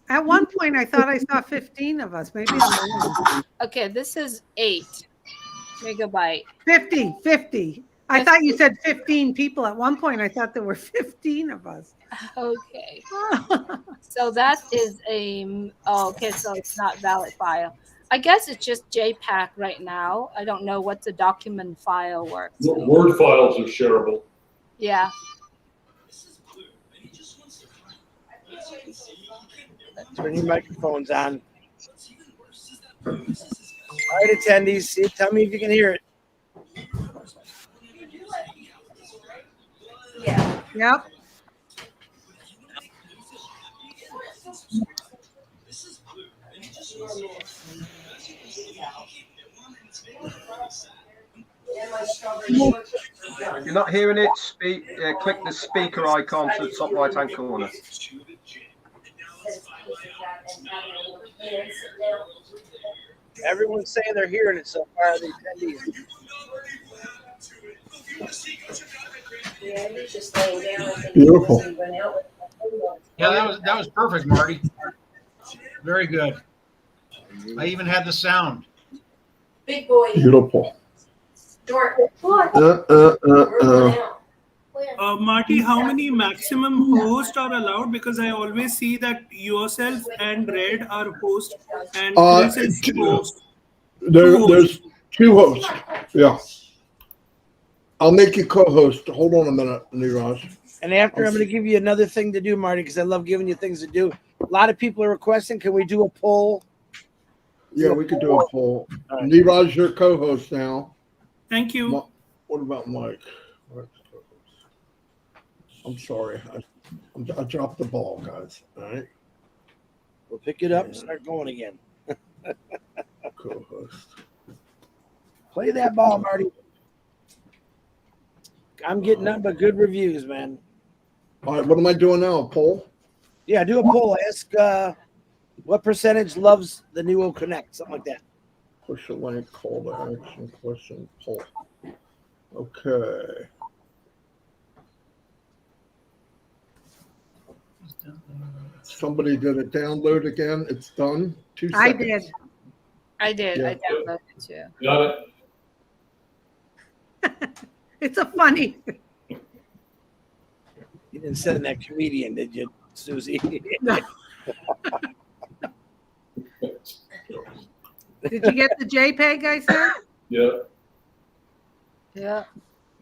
At one point, I thought I saw 15 of us. Maybe I'm wrong. Okay, this is 8 megabyte. 50. I thought you said 15 people. At one point, I thought there were 15 of us. Okay. So that is okay, so it's not valid file. I guess it's just JPEG right now. I don't know what the document file works. Word files are shareable. Yeah. Turn your microphones on. All right, attendees, tell me if you can hear it. Yeah. Yep. If you're not hearing it, click the speaker icon to the top right-hand corner. Everyone's saying they're hearing it so far, the attendees. Beautiful. Yeah, that was perfect, Marty. Very good. I even had the sound. Big boy. Beautiful. Marty, how many maximum hosts are allowed? Because I always see that yourself and Red are host and Chris is host. There's 2 hosts. Yeah. I'll make you co-host. Hold on a minute, Niraj. And after, I'm going to give you another thing to do, Marty, because I love giving you things to do. A lot of people are requesting, can we do a poll? Yeah, we could do a poll. Niraj, your co-host now. Thank you. What about Mike? I'm sorry. I dropped the ball, guys. All right. We'll pick it up and start going again. Co-host. Play that ball, Marty. I'm getting nothing but good reviews, man. All right, what am I doing now? A poll? Yeah, do a poll. Ask what percentage loves the new O Connect, something like that. Push a link, call to action, question, poll. Okay. Somebody did it download again. It's done. 2 seconds. I did. I did. Yeah. I downloaded it too. Got it. It's a funny. You didn't send that comedian, did you, Susie? No. Did you get the JPEG I sent? Yeah. Yeah.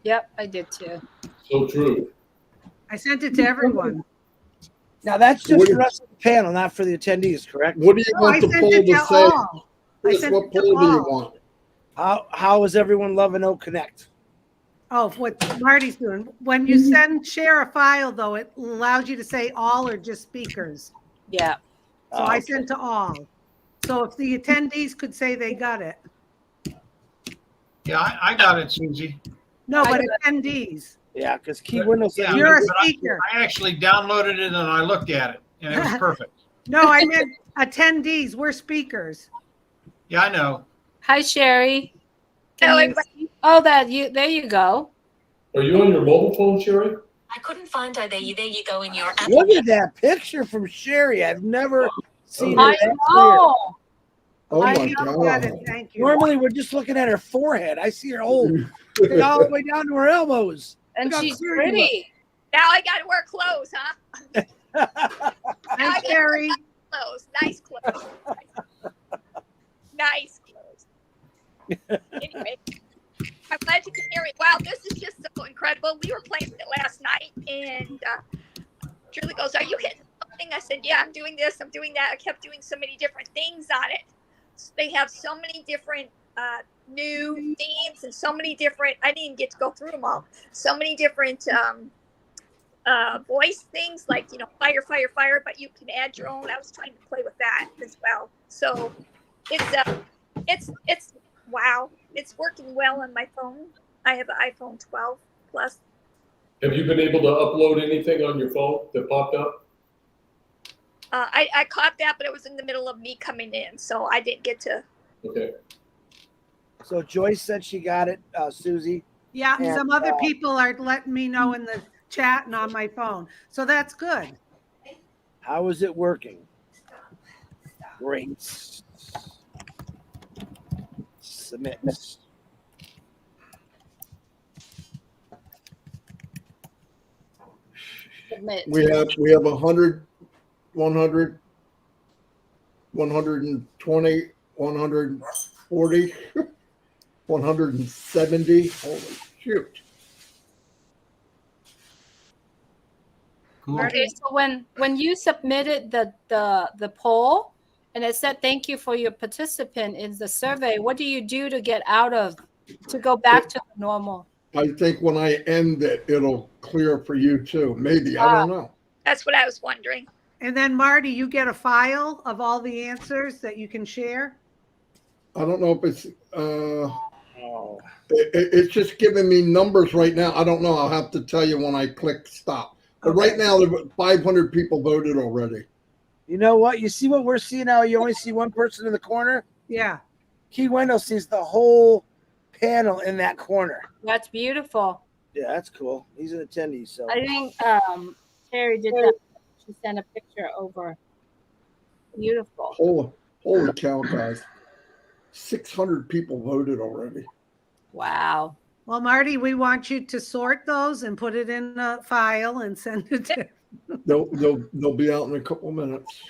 Yep, I did too. So true. I sent it to everyone. Now, that's just for us on the panel, not for the attendees, correct? What do you No, I want the sent poll it to to say? all. I Chris, sent what it to poll do you all. want? How is everyone loving O Connect? Oh, what Marty's doing. When you share a file, though, it allows you to say all or just speakers. Yeah. So I sent to all. So if the attendees could say they got it. Yeah, I got it, Susie. No, but attendees. Yeah, because key window says Yeah, You're a but speaker. I actually downloaded it and I looked at it, and it was perfect. No, I meant attendees. We're speakers. Yeah, I know. Hi, Sherry. Hello, Can you, oh, there you go. Are you on your mobile phone, Sherry? I couldn't find her. There you go in your app. Look at that picture from Sherry. I've never seen her I that clear. know. Oh I my looked at it. God. Thank you. Normally, we're just looking at her forehead. I see her all the way down to her elbows. And Look how she's clear you look. pretty. Now I got to wear clothes, huh? Thanks, Sherry. Clothes, nice clothes. Nice clothes. Anyway, I'm glad you can hear me. Wow, this is just so incredible. We were playing it last night, and Julie goes, "Are you hitting something?" I said, "Yeah, I'm doing this, I'm doing that." I kept doing so many different things on it. They have so many different new themes and so many different. I didn't get to go through them all. So many different voice things, like fire, fire, fire. But you can add your own. I was trying to play with that as well. So it's wow. It's working well on my phone. I have an iPhone 12 Plus. Have you been able to upload anything on your phone that popped up? I caught that, but it was in the middle of me coming in, so I didn't get to. Okay. So Joyce said she got it, Susie. Yeah, And, some other people are letting me know in the chat and on my phone. So that's good. How is it working? Great. Submit. Submit. We have 100, 100, 120, 140, 170. Holy shoot. Cool. Okay, so when you submitted the poll and it said thank you for your participant in the survey, what do you do to go back to normal? I think when I end it, it'll clear for you too. Maybe. I don't know. That's what I was wondering. And then Marty, you get a file of all the answers that you can share. I don't know if it's it's just giving me numbers right now. I don't know. I'll have to tell you when I click stop. But right now, 500 people voted already. You know what? You see what we're seeing now? You only see one person in the corner? Yeah. Key window sees the whole panel in that corner. That's beautiful. Yeah, that's cool. He's an attendee, so. I think Terry did that. She sent a picture over. Beautiful. Holy cow, guys. 600 people voted already. Wow. Well, Marty, we want you to sort those and put it in a file and send it to. They'll be out in a couple minutes.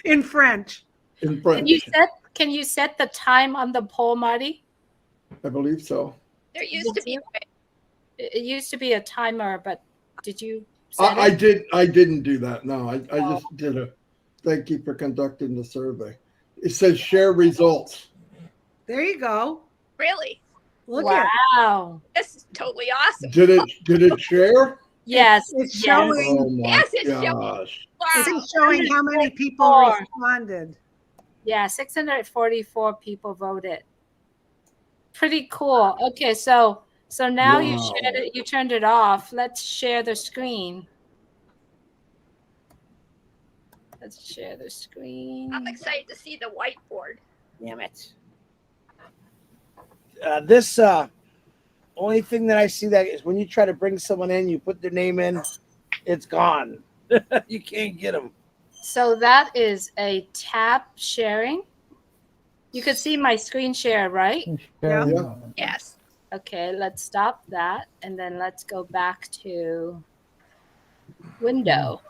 In French. In French. Can you set the time on the poll, Marty? I believe so. There used to be. It used to be a timer, but did you? I didn't do that. No, I just did a thank you for conducting the survey. It says share results. There you go. Really? Look at Wow. This is totally awesome. Did it share? Yes. It's showing. Oh my Yes, it's showing. gosh. Wow. It's showing how many people responded. Yeah, 644 people voted. Pretty cool. Okay, so now you Wow. shared it, you turned it off. Let's share the screen. Let's share the screen. I'm excited to see the whiteboard. Damn it. This only thing that I see that is when you try to bring someone in, you put their name in, it's gone. You can't get them. So that is a tab sharing. You could see my screen share, right? Yeah. Yes. Okay, let's stop that. And then let's go back to window.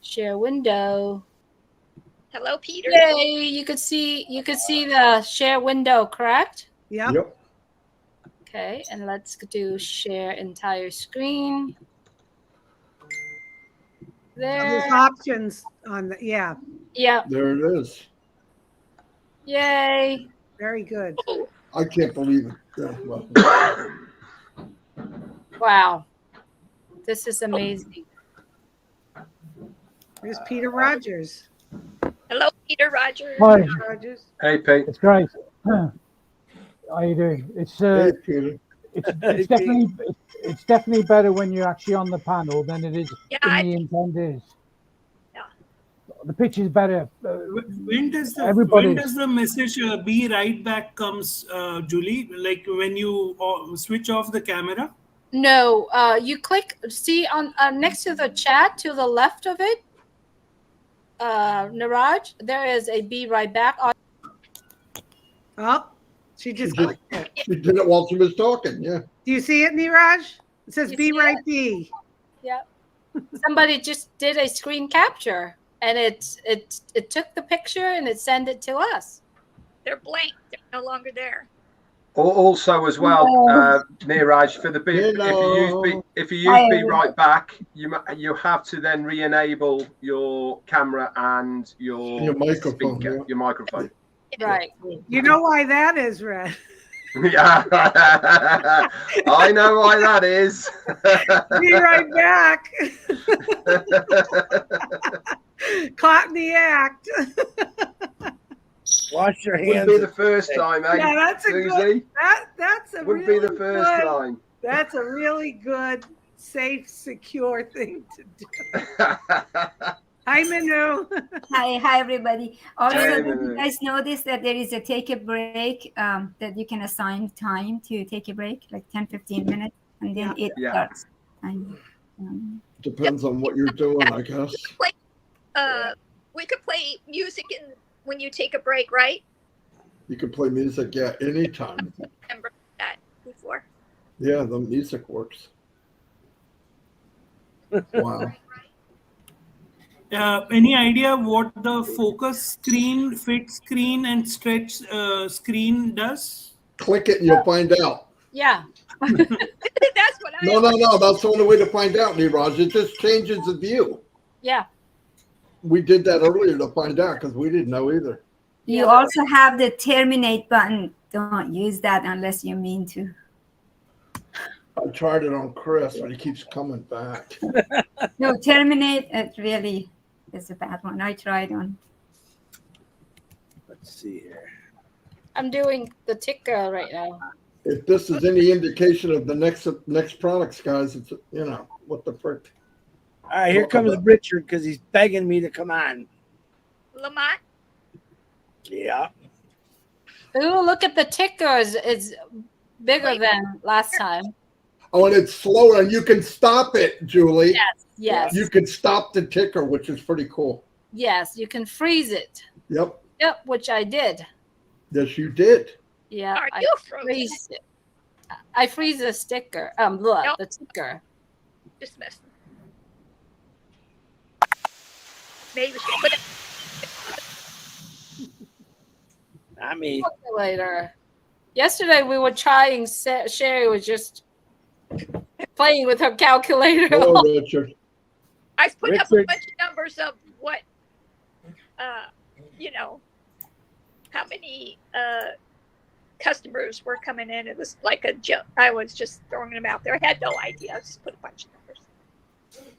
Share window. Hello, Peter. Yay, you could see the share window, correct? Yep. Yep. Okay, and let's do share entire screen. There's There. options on the, Yeah. There it is. Yay. very good. I can't believe it. Yeah, well, Wow. This is amazing. There's Peter Rogers. Hello, Peter Rogers. Hi, Rogers. Hey, Pete. it's great. How you doing? hey, Peter. It's definitely better when you're actually on the panel than it is Yeah, in I the think- intended. Yeah. The picture's better. When does Everybody- the message be right back comes, Julie? Like when you switch off the camera? No, you click, see on next to the chat to the left of it, Niraj, there is a be right back. Oh, she just She clicked it. She did it while she was talking. Yeah. Do you see it, Niraj? It says You be see right it? B. Yep. Somebody just did a screen capture, and it took the picture and it sent it to us. They're blank. They're no longer there. Also, as well, Neeraj, for the if you use be right back, you have to then re-enable your camera and your microphone. speaker, your microphone. Right. You know why that is, Red? Yeah, I know why that is. Be right back. Caught in the act. Wash your hands. Wouldn't be the first time, eh? Yeah, that's a Susie? good. That's a Wouldn't really be the first good, time. That's a really good, safe, secure thing to do. Hi, Manu. Hi, everybody. Also, Hey, did you Manu. guys notice that there is a take a break that you can assign time to take a break, like 10-15 minutes, and then it starts. Depends on what you're doing, I guess. We could play music when you take a break, right? You can play music, yeah, anytime. Remember that before. Yeah, the music works. Wow. Any idea what the focus screen, fit screen, and stretch screen does? Click it and you'll find out. Yeah. That's what I. No. That's the only way to find out, Niraj. It just changes the view. Yeah. We did that earlier to find out because we didn't know either. You also have the terminate button. Don't use that unless you mean to. I tried it on Chris, but he keeps coming back. No, terminate, it really is a bad one. I tried on. Let's see here. I'm doing the ticker right now. If this is any indication of the next products, guys, it's, what the frick. All right, here comes Richard because he's begging me to come on. Lamont. Yeah. Ooh, look at the tickers. It's bigger than last time. Oh, and it's slower, and you can stop it, Julie. Yes. You can stop the ticker, which is pretty cool. Yes, you can freeze it. Yep. Yep, which I did. Yes, you did. Yeah, Are I you frozen? freeze it. I freeze the sticker. The ticker. Dismissed. Maybe we should put it. I mean, Calculator. Yesterday we were trying. Sherry was just playing with her calculator. Hello, Richard. I put up a bunch of numbers of what, how many customers were coming in. It was like a joke. I was just throwing them out there. I had no idea. I just put a bunch of numbers.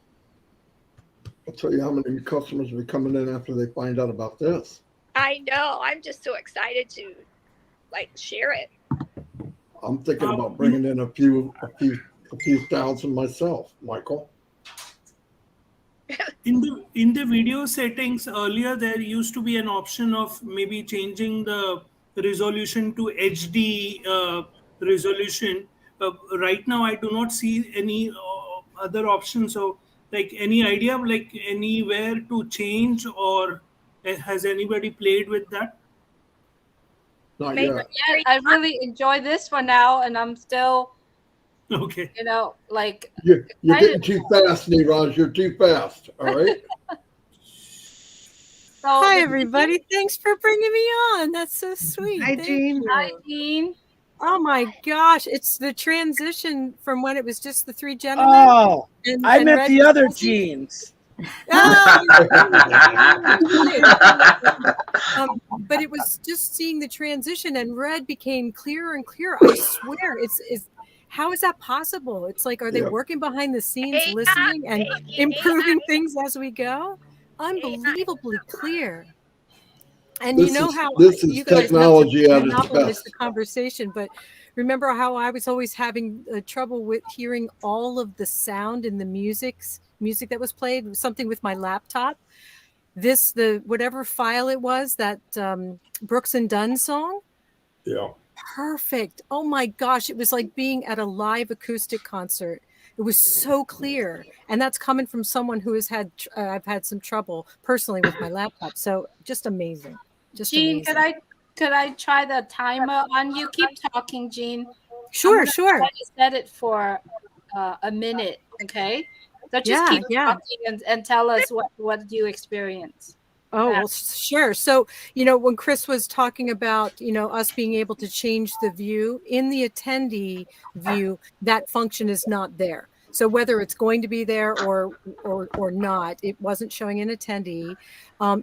I'll tell you how many customers will be coming in after they find out about this. I know. I'm just so excited to share it. I'm thinking about bringing in a few thousand myself, Michael. In the video settings earlier, there used to be an option of maybe changing the resolution to HD resolution. Right now, I do not see any other options. So, any idea of anywhere to change, or has anybody played with that? Not yet. Yeah, I really enjoy this for now, and I'm still, okay. You're getting too fast, Niraj. You're too fast. All right. Hi, everybody. Thanks for bringing me on. That's so sweet. Hi, Thank Jean. you. Hi, Jean. Oh my gosh, it's the transition from when it was just the three gentlemen. Oh, I and met Red the other Jersey. jeans. But it was just seeing the transition, and red became clearer and clearer. I swear, it's how is that possible? It's like, are they working behind the scenes, listening and improving things as we go? Unbelievably clear. And This you know is- how this is you guys technology at its monopolize best. the conversation, but remember how I was always having trouble with hearing all of the sound in the music that was played, something with my laptop. The whatever file it was, that Brooks and Dunn song. Yeah. Perfect. Oh my gosh, it was like being at a live acoustic concert. It was so clear, and that's coming from someone who has had I've had some trouble personally with my laptop. So just amazing. Just Jean, amazing. could I try the timer on you? Keep talking, Jean. Sure, sure. Try to set it for a minute, okay? So just keep talking and tell us what you experience. Oh, well, sure. So, you know, when Chris was talking about, you know, us being able to change the view in the attendee view, that function is not there. So whether it's going to be there or not, it wasn't showing in attendee.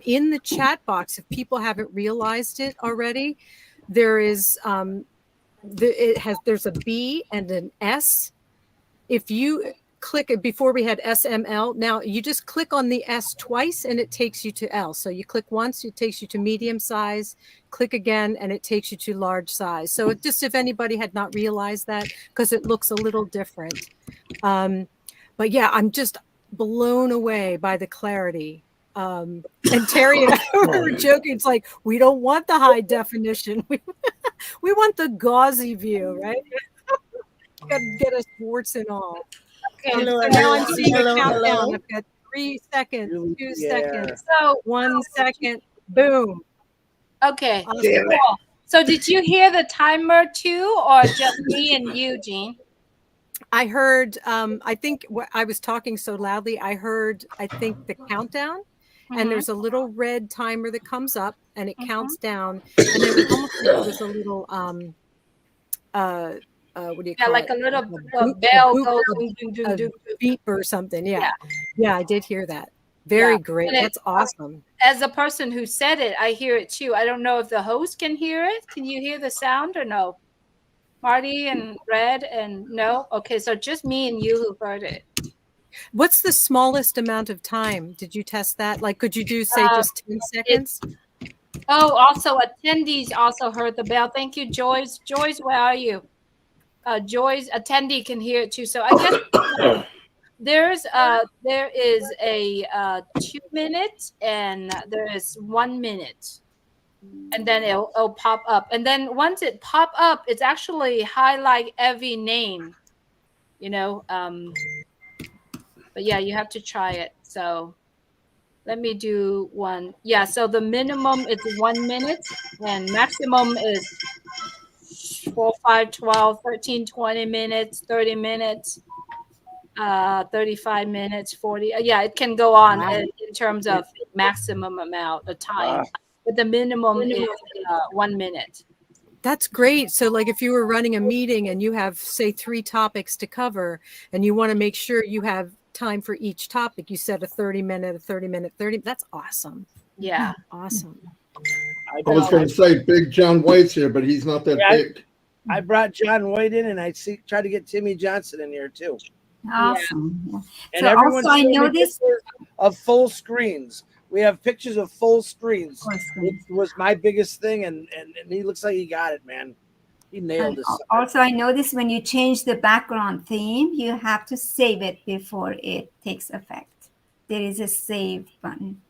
In the chat box, if people haven't realized it already, there is there's a B and an S. If you click it, before we had SML, now you just click on the S twice and it takes you to L. So you click once, it takes you to medium size, click again, and it takes you to large size. So it just, if anybody had not realized that, because it looks a little different. But yeah, I'm just blown away by the clarity. And Terry and I were joking. It's like, we don't want the high definition. We want the gauzy view, right? Got to get us warts and all. Okay, so now I'm seeing a countdown. I've got 3 seconds, 2 seconds, So 1 second, boom. Okay. Awesome. Cool. So did you hear the timer too, or just me and you, Jean? I heard, I think I was talking so loudly, I heard, I think, the countdown. And there's a little red timer that comes up and it counts down. And then it almost like there's a little, what do you call like it? a little boop, bell boop, goes a ding, ding, ding, ding. beep or something. Yeah. I did hear that. Very great. And That's awesome. As a person who said it, I hear it too. I don't know if the host can hear it. Can you hear the sound or no? Marty and Red and no? Okay, so just me and you who heard it. What's the smallest amount of time? Did you test that? Like, could you do, say, just 10 seconds? Oh, also attendees also heard the bell. Thank you, Joyce. Joyce, where are you? Joy's attendee can hear it too. So I guess there is a 2 minute and there is 1 minute, and then it'll pop up. And then once it pop up, it's actually highlight every name, you know. But yeah, you have to try it. So let me do one. Yeah. So the minimum is 1 minute and maximum is 4, 5, 12, 13, 20 minutes, 30 minutes, 35 minutes, 40. Yeah, it can go on in terms of maximum amount of time, but the minimum is 1 minute. That's great. So like if you were running a meeting and you have, say, 3 topics to cover and you want to make sure you have time for each topic, you set a 30-minute, a 30-minute, 30. That's awesome. Yeah. Awesome. I was going to say Big John White's here, but he's not that big. I brought John White in, and I tried to get Timmy Johnson in here too. Awesome. And So everyone's also I showing me noticed pictures of full screens. We have pictures of full screens. Which was my biggest thing, and he looks like he got it, man. He nailed it. Also, I noticed when you change the background theme, you have to save it before it takes effect. There is a save button.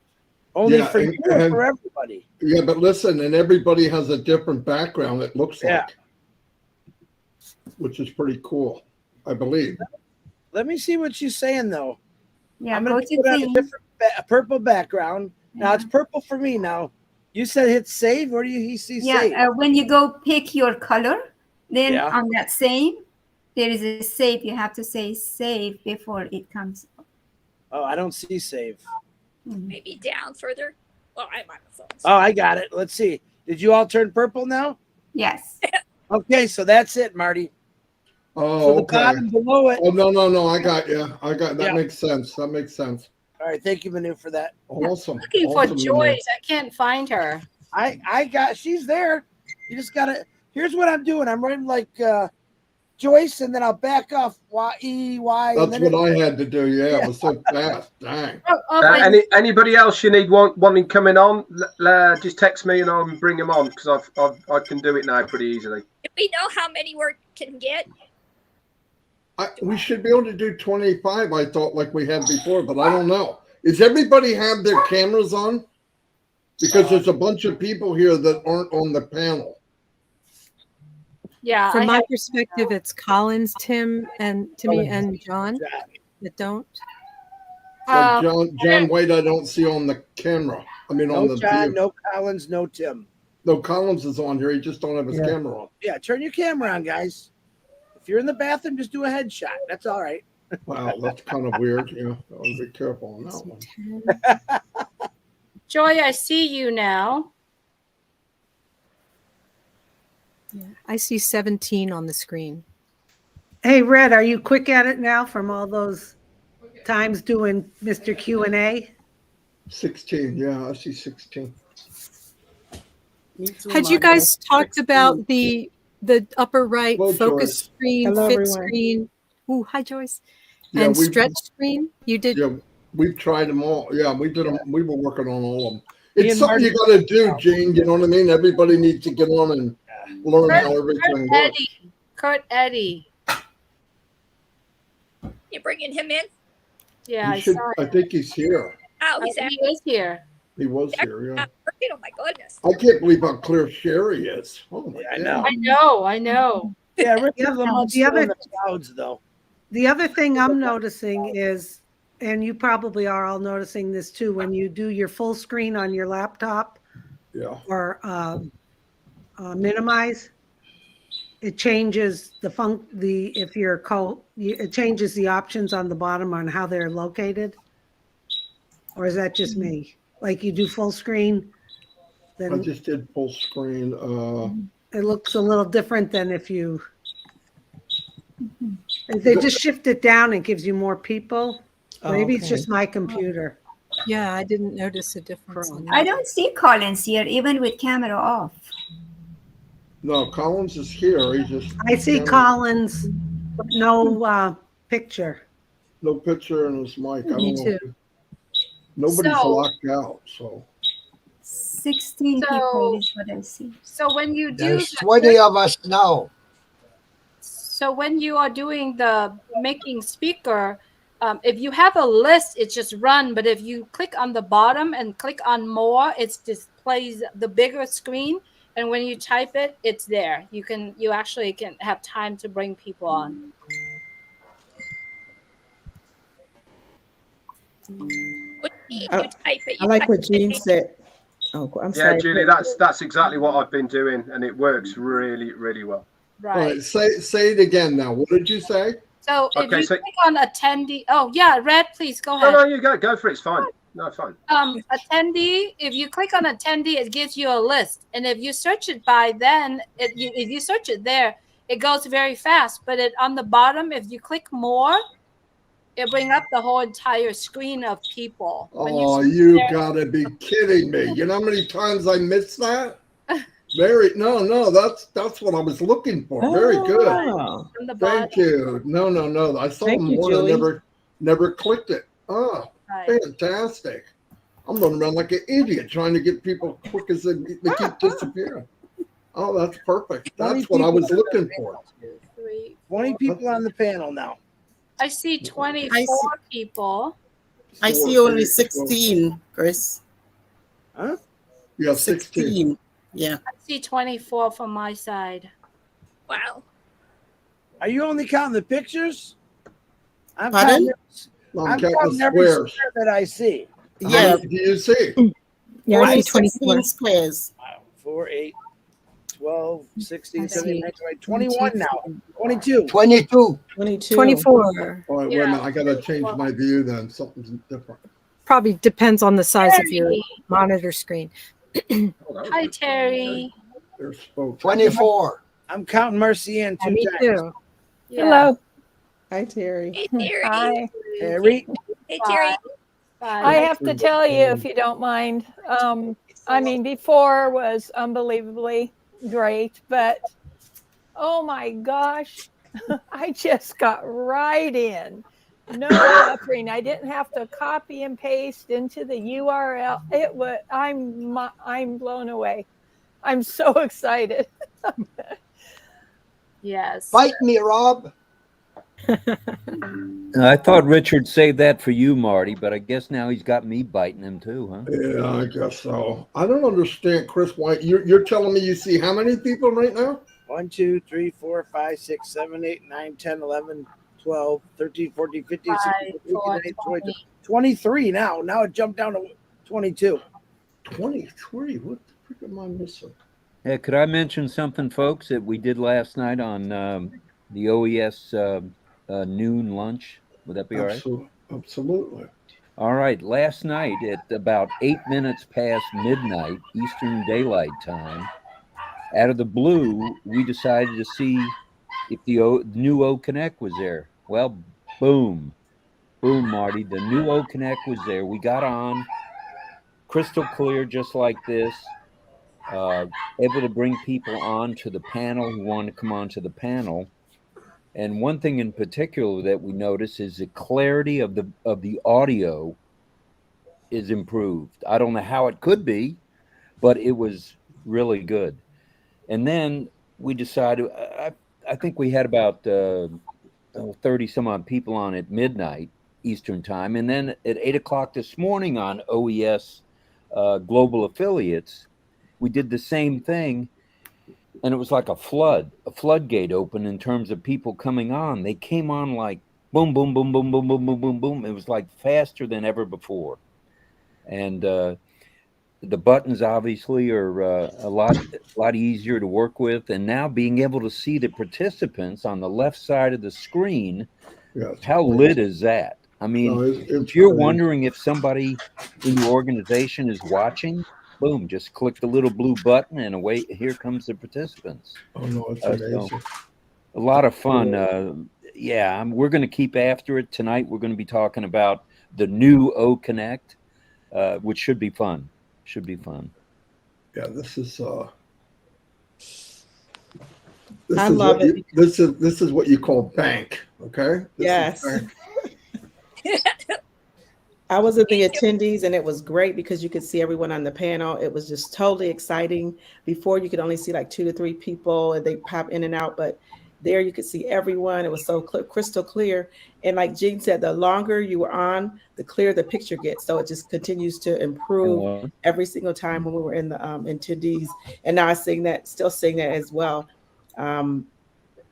Only for you or for everybody. Yeah, but listen, and everybody has a different background, it looks like. Which is pretty cool, I believe. Let me see what she's saying, though. Yeah, I'm going to put on a different purple background. Now, it's purple for me now. You said hit save, or do you see save? Yeah, when you go pick your color, then on that same, there is a save. You have to say save before it comes up. Oh, I don't see save. Maybe down further. Well, I'm on the phone. Oh, I got it. Let's see. Did you all turn purple now? Yes. Okay, so that's it, Marty. Oh, So the okay. bottom below it. Oh, no. I got you. That Yeah. makes sense. That makes sense. All right, thank you, Manu, for that. Awesome. Looking for Awesome, Manu. Joyce. I can't find her. She's there. You just gotta. Here's what I'm doing. I'm running like Joyce, and then I'll back off Y. That's what I had to do. Yeah, it was so fast. Dang. Anybody else you need wanting coming on? Just text me and I'll bring them on because I can do it now pretty easily. Do we know how many we can get? We should be able to do 25. I thought like we had before, but I don't know. Is everybody have their cameras on? Because there's a bunch of people here that aren't on the panel. Yeah. From my perspective, it's Collins, Timmy, and John that don't. Like John White, I don't see on the camera. I mean, on No the John, view. no Collins, no Tim. No, Collins is on here. He just don't have his camera on. Yeah, turn your camera on, guys. If you're in the bathroom, just do a headshot. That's all right. Wow, that's kind of weird. Yeah, I want to be careful on that one. Joy, I see you now. Yeah, I see 17 on the screen. Hey, Red, are you quick at it now from all those times doing Mr. Q&A? 16. Yeah, I see 16. Had you guys talked about the upper right Hello, focus Joyce. screen, Hello, fit everyone. screen? Ooh, hi, Joyce. Yeah, And we've- stretch screen? You did? Yeah, we've tried them all. Yeah, we did them. We were working on all of them. Me It's and something you got to do, Gene. You know what I mean? Everybody needs to get on and learn how everything works. Kurt Eddie. You bringing him in? Yeah, He should, I saw I it. think he's here. Oh, he's He is here. He was here, yeah. Oh my goodness. I can't believe how clear Sherry is. Oh my God. I know. Yeah, Rick is a month The still other- in the clouds, though. The other thing I'm noticing is, and you probably are all noticing this too, when you do your full screen on your laptop Yeah. or minimize, it changes it changes the options on the bottom on how they're located. Or is that just me? Like you do full screen, I then just did full screen. it looks a little different than if you. If they just shift it down, it gives you more people. Maybe it's Okay. just my computer. Yeah, I didn't notice a difference. on I that. don't see Collins here, even with camera off. No, Collins is here. He just I see Collins, but no picture. no picture in his mic. I Me don't know. too. Nobody's So- locked out, so 16 people is what I see. So when you do There's the- 20 of us now. So when you are doing the making speaker, if you have a list, it just run. But if you click on the bottom and click on more, it displays the bigger screen. And when you type it, it's there. You actually can have time to bring people on. What do you I- type it? I You like type what it. Gene said. Oh, I'm Yeah, sorry. Julie, that's exactly what I've been doing, and it works really, really well. all Right. right. Say it again now. What did you say? So if Okay, you so- click on attendee, oh yeah, Red, please go No, ahead. no, you go for it. It's fine. No, fine. Attendee, if you click on attendee, it gives you a list. And if you search it by then, if you search it there, it goes very fast. But on the bottom, if you click more, it brings up the whole entire screen of people. When Oh, search you there- gotta be kidding me. You know how many times I missed that? No, that's what I was looking for. Very good. Oh, from the bottom. Thank you. No. I saw Thank them you, more and Julie. never clicked it. Oh, Right. fantastic. I'm running around like an idiot trying to get people quick as they keep disappearing. Oh, that's perfect. That's what I was looking for. 20 people on the panel now. I see 24 people. I see Four, only three, 16, Chris. Huh? You have 16. Yeah. I see 24 from my side. Wow. Are you only counting the pictures? I'm Pardon? I'm counting the every squares. square that I see. How Yeah. many do you see? Yeah, I see 16 24. squares. 4, 8, 12, 16, I 17, see 19, 21 now. 22. 22. 22. 24. All right, wait a minute. I gotta change my view then. Something's different. Probably depends on the size of your monitor screen. Hi, Terry. They're spoke. 24. I'm counting Mercy Ann 2 Me times. too. Yeah. Hi, Terry. Hey, Terry. Hi. Terry. Hey, Terry. I have to tell you, if you don't mind, I mean, before was unbelievably great, but oh my gosh, I just got right in. No buffering. I didn't have to copy and paste into the URL. It was, I'm blown away. I'm so excited. Yes. Bite me, Rob. I thought Richard saved that for you, Marty, but I guess now he's got me biting him too, huh? Yeah, I guess so. I don't understand, Chris. Why you're telling me you see how many people right now? 1, 2, 3, 4, 5, 6, 7, 8, 9, 10, 11, 12, 13, 14, 15, 16, 17, 18, 23 now. Now it jumped down to 22. 23? What the frick am I missing? Yeah, could I mention something, folks, that we did last night on the OES noon lunch? Would that be all right? Absolutely. All right. Last night at about 8 minutes past midnight Eastern Daylight Time, out of the blue, we decided to see if the new O Connect was there. Well, boom, Marty. The new O Connect was there. We got on crystal clear, just like this. Able to bring people on to the panel who want to come on to the panel. And one thing in particular that we notice is the clarity of the audio is improved. I don't know how it could be, but it was really good. And then we decided, I think we had about 30 some odd people on at midnight Eastern time. And then at 8 o'clock this morning on OES Global Affiliates, we did the same thing. And it was like a floodgate open in terms of people coming on. They came on like boom, boom, boom, boom, boom, boom, boom, boom, boom. It was like faster than ever before. And the buttons obviously are a lot easier to work with. And now being able to see the participants on the left side of the screen, how lit is that? I mean, if you're wondering if somebody in your organization is watching, boom, just click the little blue button and away, here comes the participants. Oh, no, it's amazing. So a lot of fun. Yeah, we're going to keep after it. Tonight, we're going to be talking about the new O Connect, which should be fun. Should be fun. Yeah, this is I love it. This is what you call bank, okay? Yes. I was at the attendees and it was great because you could see everyone on the panel. It was just totally exciting. Before you could only see like 2 to 3 people and they pop in and out, but there you could see everyone. It was so crystal clear. And like Jean said, the longer you were on, the clearer the picture gets. So it just continues to improve every single time when we were in the attendees. And now I'm still seeing that as well. Ron,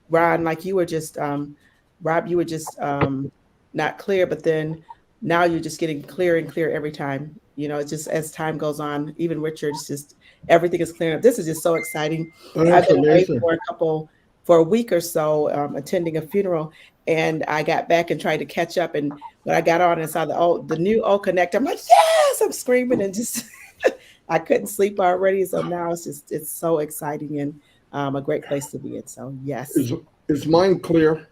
like you were just, Rob, you were just not clear, but then now you're just getting clearer and clearer every time. You know, it's just as time goes on, even Richard, it's just everything is clearing up. This is just so exciting. I've been away for a week or so attending a funeral, and I got back and tried to catch up. And when I got on and saw the new O Connect, I'm like, yes, I'm screaming and just I couldn't sleep already. So now it's so exciting and a great place to be in. So yes. Is mine clear?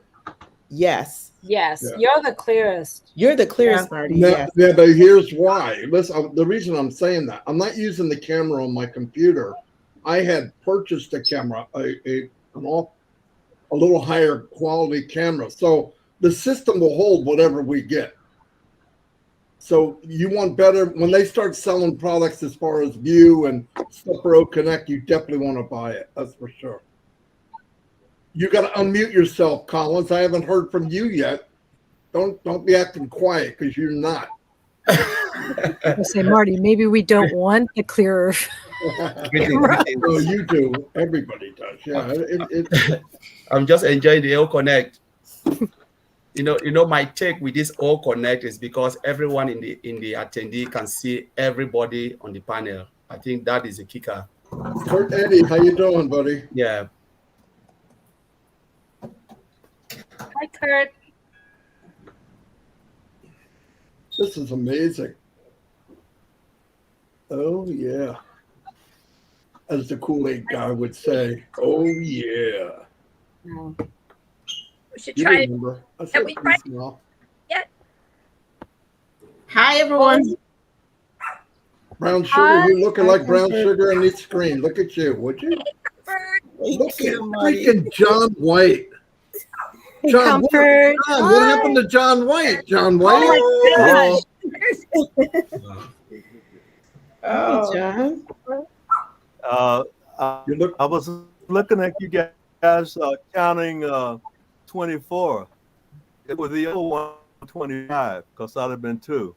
Yes. Yes, Yeah. you're the clearest. You're the clearest, Marty. Yeah, but here's why. Listen, the reason I'm saying that, I'm not using the camera on my computer. I had purchased a camera, a little higher quality camera. So the system will hold whatever we get. So you want better, when they start selling products as far as View and stuff for O Connect, you definitely want to buy it. That's for sure. You got to unmute yourself, Collins. I haven't heard from you yet. Don't be acting quiet because you're not. I say, Marty, maybe we don't want the clearer. No, you do. Everybody does. Yeah. I'm just enjoying the O Connect. You know, my take with this O Connect is because everyone in the attendee can see everybody on the panel. I think that is a kicker. Kurt Eddie, how you doing, buddy? Yeah. Hi, Kurt. This is amazing. Oh, yeah. As the Kool-Aid guy would say, oh, yeah. We should You try remember. I it. said We tried peace now. yet. Hi, everyone. Brown sugar, you're looking like brown sugar on this screen. Look at you, would you? Look at freaking John White. John, what happened to John White? John White? Oh, Oh, John. I was looking at you guys counting 24. It was the other one 25 because I'd have been 2.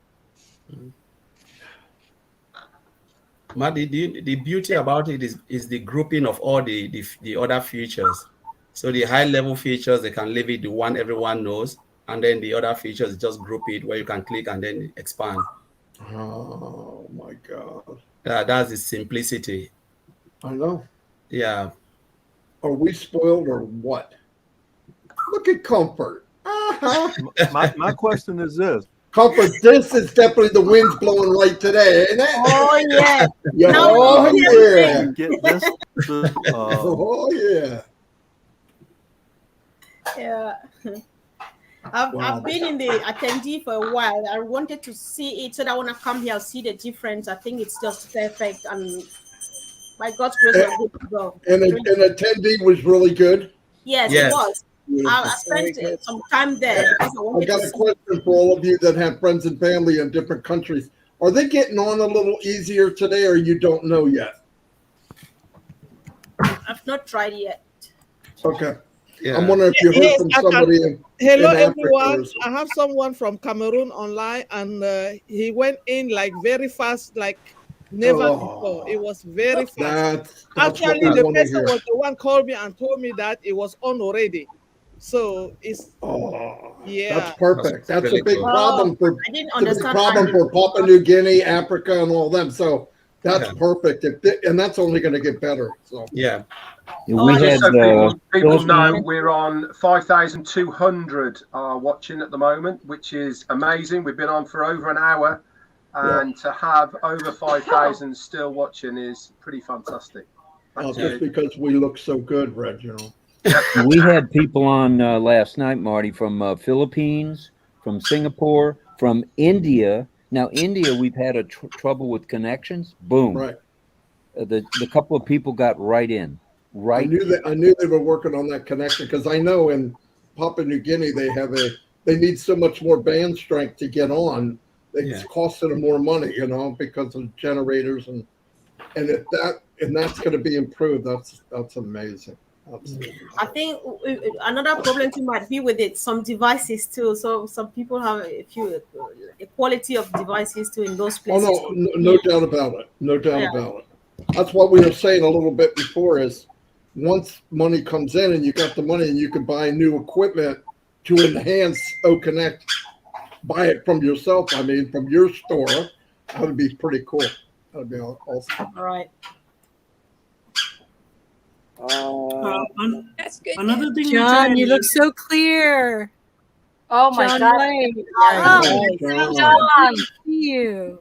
Maddie, the beauty about it is the grouping of all the other features. So the high level features, they can leave it the one everyone knows, and then the other features just group it where you can click and then expand. Oh my God. That's the simplicity. I know. Yeah. Are we spoiled or what? Look at Comfort. My question is this. Comfort, this is definitely the wind's blowing right today, ain't it? Oh, yeah. Yeah. Oh, yeah. Get this. Oh, yeah. Yeah. I've been in the attendee for a while. I wanted to see it, so that when I come here, I'll see the difference. I think it's just perfect, and by God's grace, we're good to go. And attendee was really good. Yes, it was. I spent some time there because I I wanted got to a see. question for all of you that have friends and family in different countries. Are they getting on a little easier today, or you don't know yet? I've not tried yet. Okay. I'm wondering if you heard Yes, from I can. somebody in Hello, Africa everyone. or something. I have someone from Cameroon online, and he went in like very fast, like never before. It was very fast. That's Actually, what we the want to person hear. was the one called me and told me that it was on already. So it's yeah. That's perfect. That's really a big cool. problem for I didn't it's a big understand. problem for Papua New Guinea, Africa, and all them. So that's perfect. And that's only going to get better. So yeah. We Just had so people know, Philippines. we're on 5,200 are watching at the moment, which is amazing. We've been on for over an hour, and to have over 5,000 still watching is pretty fantastic. just because we look so good, Red, you know. We had people on last night, Marty, from Philippines, from Singapore, from India. Now, India, we've had a trouble with connections. Boom. Right. The couple of people got right in. I knew they were working on that connection because I know in Papua New Guinea they need so much more band strength to get on. It's costing them more money, you know, because of generators and if that's going to be improved. That's amazing. Absolutely. I think another problem too might be with it. Some devices too. So some people have a quality of devices too in those places. Oh no doubt about it. No doubt about it. That's what we were saying a little bit before. Is once money comes in and you got the money and you can buy new equipment to enhance OConnect, buy it from yourself. I mean, from your store, that would be pretty cool. That would be awesome. All right. That's good. Another thing, John, you look so clear. Oh my John God. White. Oh, John. Thank you.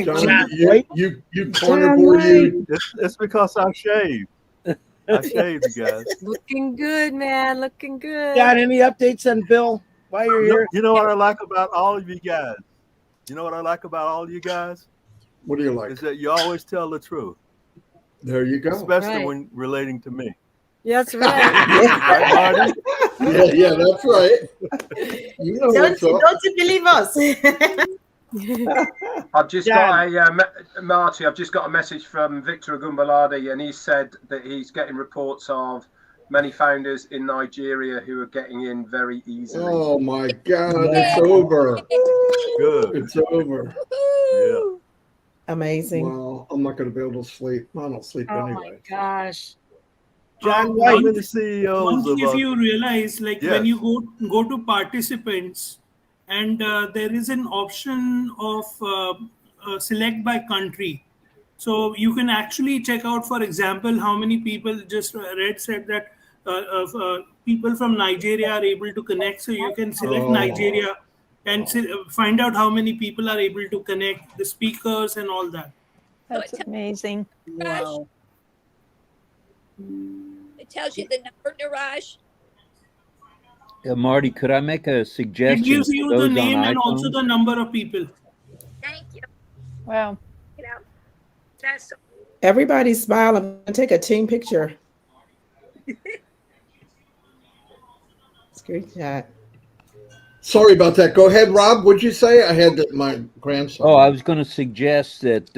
John, you carnivore you. It's because I shaved. I shaved, you guys. Looking good, man. Looking good. Got any updates on Bill while you're here? You know what I like about all of you guys? You know what I like about all you guys? What do you like? Is that you always tell the truth. There you go. Especially when relating to me. That's right. Right, Marty? Yeah, that's right. You know Don't you believe us? I've just got a Marty. I've just got a message from Victor Agumbalade, and he said that he's getting reports of many founders in Nigeria who are getting in very easily. Oh my God, it's over. Good. It's over. Yeah. Amazing. Well, I'm not going to be able to sleep. I don't sleep Oh anyway. my gosh. John How White. many CEOs One thing, of if you realize, like Yes. when you go to participants, and there is an option of select by country, so you can actually check out, for example, how many people. Just Red said that people from Nigeria are able to connect, so you can select Nigeria and find out how many people are able to connect, the speakers and all that. That's amazing. Wow. It tells you the number, Niraj. Marty, could I make a It suggestion gives for you the those on name and also iPhone? the number of people. Thank you. Wow. You know, that's Everybody smile. I'm going to take a team picture. Screenshot. Sorry about that. Go ahead, Rob. What'd you say? I had my grandson. Oh, I was going to suggest that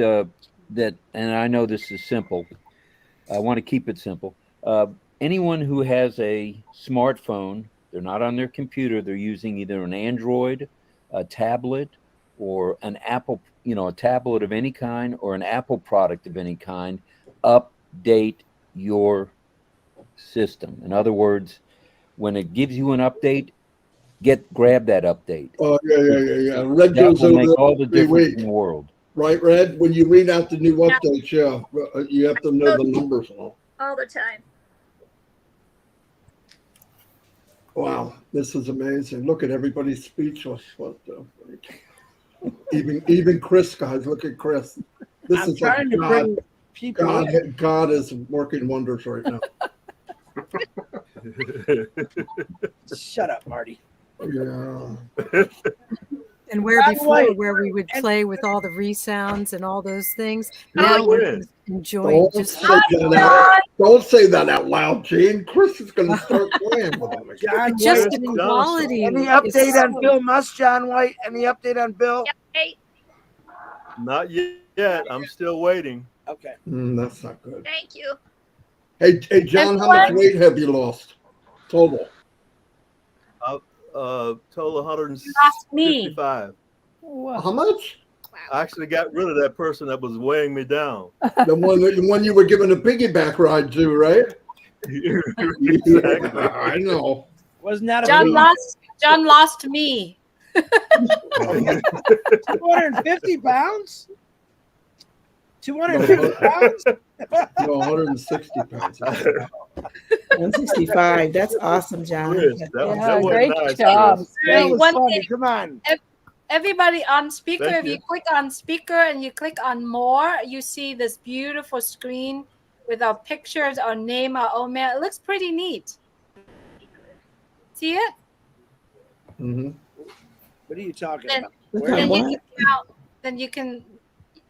and I know this is simple. I want to keep it simple. Anyone who has a smartphone, they're not on their computer, they're using either an Android, a tablet, or an Apple, a tablet of any kind, or an Apple product of any kind, update your system. In other words, when it gives you an update, grab that update. Oh, yeah. Red That goes will over make all the every difference week. in the world. Right, Red? When you read out the new updates, you have to know the numbers and all. all the time. Wow, this is amazing. Look at everybody's speechless. What the freak? Even Chris, guys, look at Chris. This I'm is trying to bring people. God is working wonders right now. Shut up, Marty. Yeah. And where By the way, before, where we would play with all the resounds and all those things, Oh, now we're yeah. just enjoying Don't just say don't say that out loud, Gene. Chris is going to start playing with them. John just White. the quality. Any is update on so- Bill Musk, John White? Any update on Bill? Hey, Not yet. I'm still waiting. Okay. That's not good. thank you. Hey, John, how much weight have you lost total? Total 155. How much? I actually got rid of that person that was weighing me down. The one you were giving a piggyback ride to, right? Exactly. I know. Wasn't that a John lost me. 250 pounds? 250 pounds? No, 160 pounds. 165. That's awesome, John. That was great nice, job. Chris. That was One funny. thing- Come on. Everybody on speaker, Thank if you you. click on speaker and you click on more, you see this beautiful screen with our pictures, our name, our old man. It looks pretty neat. See it? Mm-hmm. What are you talking Then, about? Look Where- at then you what? can count. Then you can,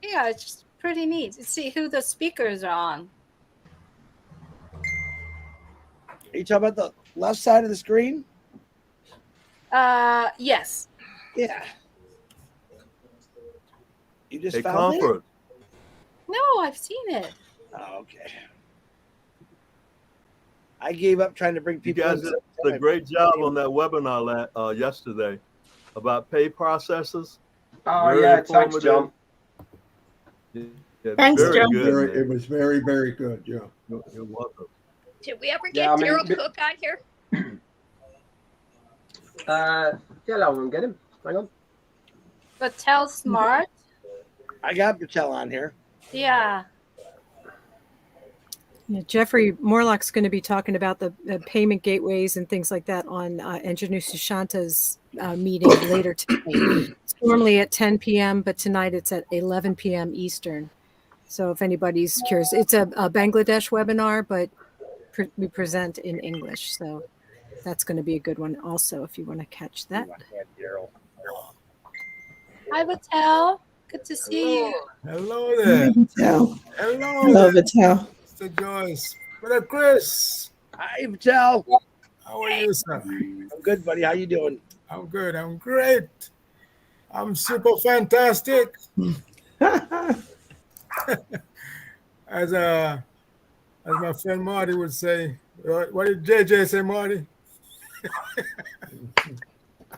yeah, it's just pretty neat. See who the speakers are on. Are you talking about the left side of the screen? Yes. Yeah. You just Hey, found it? Comfort. No, I've seen it. Oh, okay. I gave up trying to bring You people. guys in. did a great job on that webinar yesterday about pay processes. Oh, Very yeah, thanks, informative. John. Yeah, Thanks, very John. good. It was very, very good. Yeah. You're welcome. Did we ever Yeah, get I mean, Daryl Cook on here? Yeah, I'll go and get him. Hang on. But tell smart. I got Patel on here. Yeah. Yeah, Jeffrey Morlock's going to be talking about the payment gateways and things like that on Engineer Sushanta's meeting later today. It's normally at 10 p.m., but tonight it's at 11 p.m. Eastern. So if anybody's curious, it's a Bangladesh webinar, but we present in English. So that's going to be a good one also if you want to catch that. Hi, Patel. Good to see you. Hello there. Patel. Hello. Hello, there, Patel. Mr. Joyce. Brother Chris. Hi, Patel. How are you, sir? I'm good, buddy. How you doing? I'm good. I'm great. I'm super fantastic. As my friend Marty would say. What did JJ say, Marty?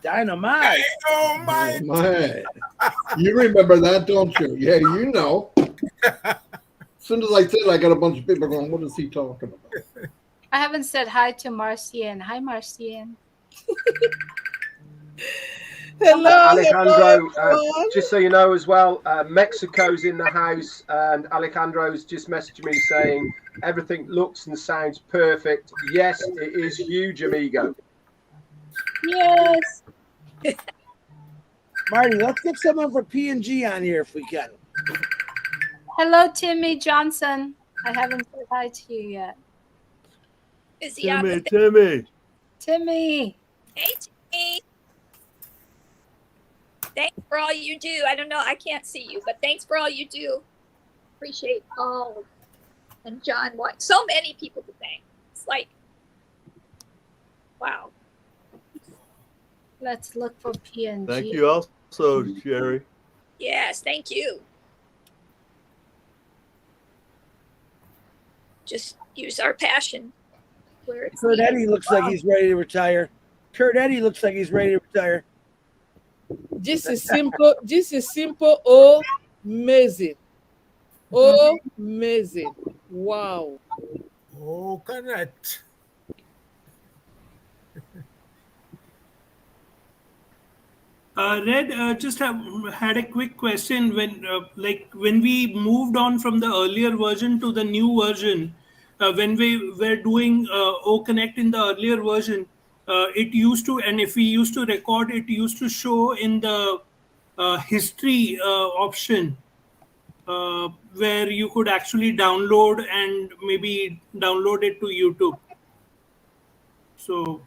Dynamite. Dynamite. My, you remember that, don't you? Yeah, you know. As soon as I said, I got a bunch of people going, what is he talking about? I haven't said hi to Marcian. Hi, Marcian. Hello, Alejandro, everyone. just so you know as well, Mexico's in the house, and Alejandro's just messaged me saying everything looks and sounds perfect. Yes, it is huge, amigo. Yes. Marty, let's get someone for P&G on here if we can. Hello, Timmy Johnson. I haven't said hi to you yet. Is he on Timmy, the Timmy. Timmy. Hey, Timmy. Thanks for all you do. I don't know, I can't see you, but thanks for all you do. Appreciate all. And John, what? So many people to thank. It's like, wow. Let's look for PNG. Thank you also, Sherry. Yes, thank you. Just use our passion where it's Kurt needed. Eddie looks like he's ready to retire. Kurt Eddie looks like he's ready to retire. This is simple. This is simple. Oh, amazing. Oh, amazing. Wow. Oh, connect. Red, just had a quick question. When we moved on from the earlier version to the new version, when we were doing OConnect in the earlier version, it used to, and if we used to record, it used to show in the history option where you could actually download and maybe download it to YouTube. So,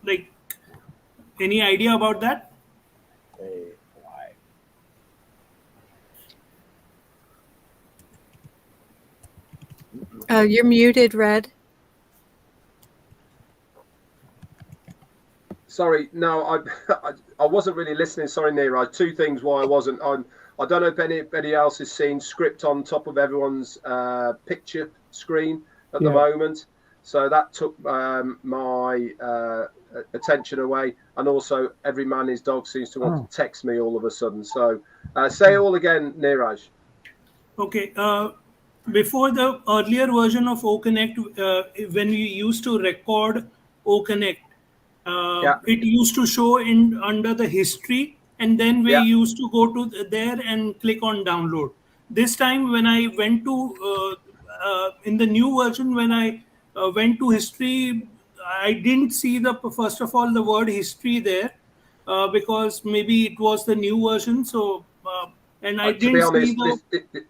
like, any idea about that? You're muted, Red. Sorry, no, I wasn't really listening. Sorry, Neeraj. Two things why I wasn't. I don't know if anybody else has seen script on top of everyone's picture screen at the moment. So that took my attention away. And also, every man his dog seems to want to text me all of a sudden. So say it all again, Neeraj. Okay. Before the earlier version of OConnect, when we used to record OConnect, it used to show under the history, and then we used to go to there and click on download. This time, when I went to in the new version, when I went to history, I didn't see first of all the word history there because maybe it was the new version. So and I didn't see the.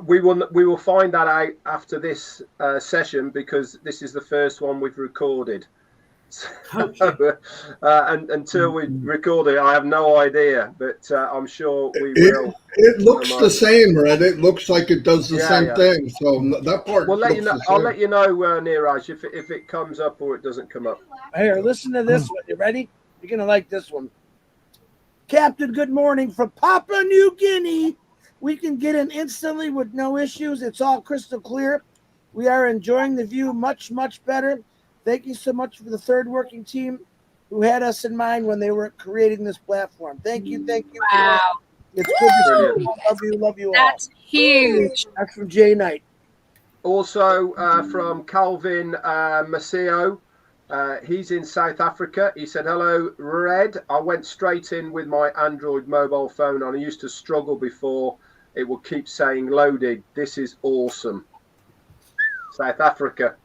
We will find that out after this session because this is the first one we've recorded. Okay. And until we record it, I have no idea, but I'm sure we will. It looks the same, Red. It looks like it does the same thing. So that part. We'll let you know. I'll let you know, Neeraj, if it comes up or it doesn't come up. Here, listen to this one. You ready? You're gonna like this one. Captain, good morning from Papua New Guinea. We can get in instantly with no issues. It's all crystal clear. We are enjoying the view much, much better. Thank you so much for the third working team who had us in mind when they were creating this platform. Thank you. Thank you. Wow. It's good to see you. Love you all. That's huge. That's from Jay Knight. Also from Calvin Maceo. He's in South Africa. He said, hello, Red. I went straight in with my Android mobile phone and I used to struggle before. It would keep saying loaded. This is awesome. South Africa.